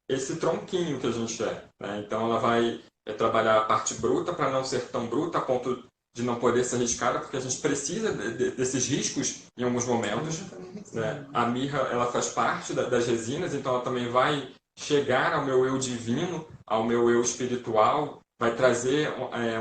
esse tronquinho que a gente é, né? Então ela vai trabalhar a parte bruta para não ser tão bruta a ponto de não poder ser arriscada, porque a gente precisa desses riscos em alguns momentos. Né? A mirra ela faz parte das resinas, então ela também vai chegar ao meu eu divino, ao meu eu espiritual, vai trazer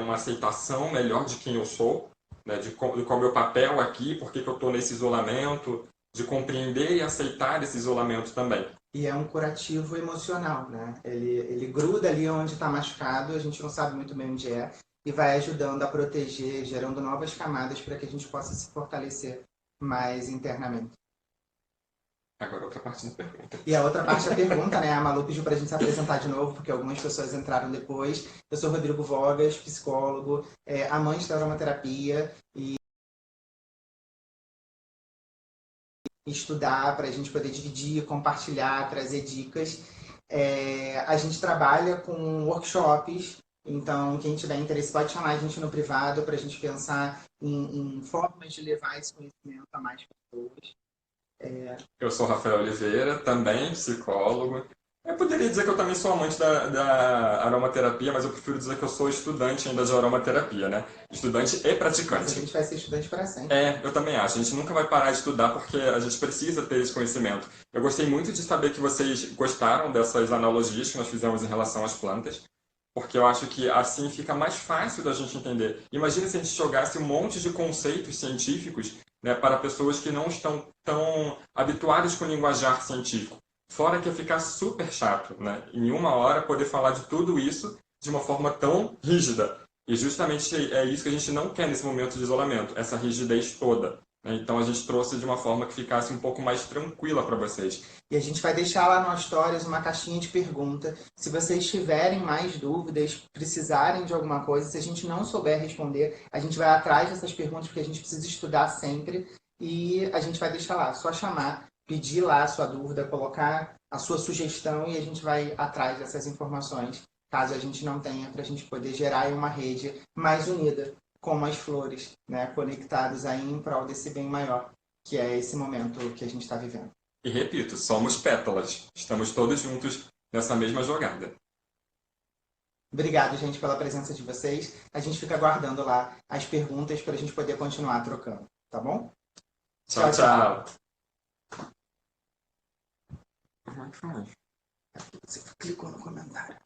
uma aceitação melhor de quem eu sou, né? de qual é o meu papel aqui, por que eu estou nesse isolamento, de compreender e aceitar esse isolamento também. E é um curativo emocional, né? Ele gruda ali onde está machucado, a gente não sabe muito bem onde é, e vai ajudando a proteger, gerando novas camadas para que a gente possa se fortalecer mais internamente. Agora outra parte da pergunta. E a outra parte da pergunta, né? A Malu pediu para a gente se apresentar de novo, porque algumas pessoas entraram depois. Eu sou Rodrigo Vogas, psicólogo, amante da aromaterapia e estudar para a gente poder dividir, compartilhar, trazer dicas. A gente trabalha com workshops, então quem tiver interesse pode chamar a gente no privado para a gente pensar em formas de levar esse conhecimento a mais pessoas. Eu sou Rafael Oliveira, também psicólogo. poderia dizer que eu também sou amante da aromaterapia, mas eu prefiro dizer que eu sou estudante ainda de aromaterapia, né? Estudante e Mas a praticante. gente vai ser estudante para sempre. Eu também acho. A gente nunca vai parar de estudar porque a gente precisa ter esse conhecimento. Eu gostei muito de saber que vocês gostaram dessas analogias que nós fizemos em relação às plantas, porque eu acho que assim fica mais fácil da gente entender. Imagina se a gente jogasse um monte de conceitos científicos, né, para pessoas que não estão tão habituadas com o linguajar científico. Fora que ia ficar super chato, né? Em uma hora poder falar de tudo isso de uma forma tão rígida. E justamente é isso que a gente não quer nesse momento de isolamento, essa rigidez toda, né? Então a gente trouxe de uma forma que ficasse um pouco mais tranquila para vocês. E a gente vai deixar lá no Stories uma caixinha de pergunta. Se vocês tiverem mais dúvidas, precisarem de alguma coisa, se a gente não souber responder, a gente vai atrás dessas perguntas, porque a gente precisa estudar sempre. E a gente vai deixar lá, só chamar, pedir lá a sua dúvida, colocar a sua sugestão e a gente vai atrás dessas informações, caso a gente não tenha, para a gente poder gerar uma rede mais unida, como as flores, né, conectadas aí em prol desse bem maior, que é esse momento que a gente está vivendo. E repito, somos pétalas. Estamos todos juntos nessa mesma jogada. Obrigado, gente, pela presença de vocês. A gente fica aguardando lá as perguntas para a gente poder continuar trocando, tá bom? Tchau, tchau. Como é que faz? Você clicou no comentário.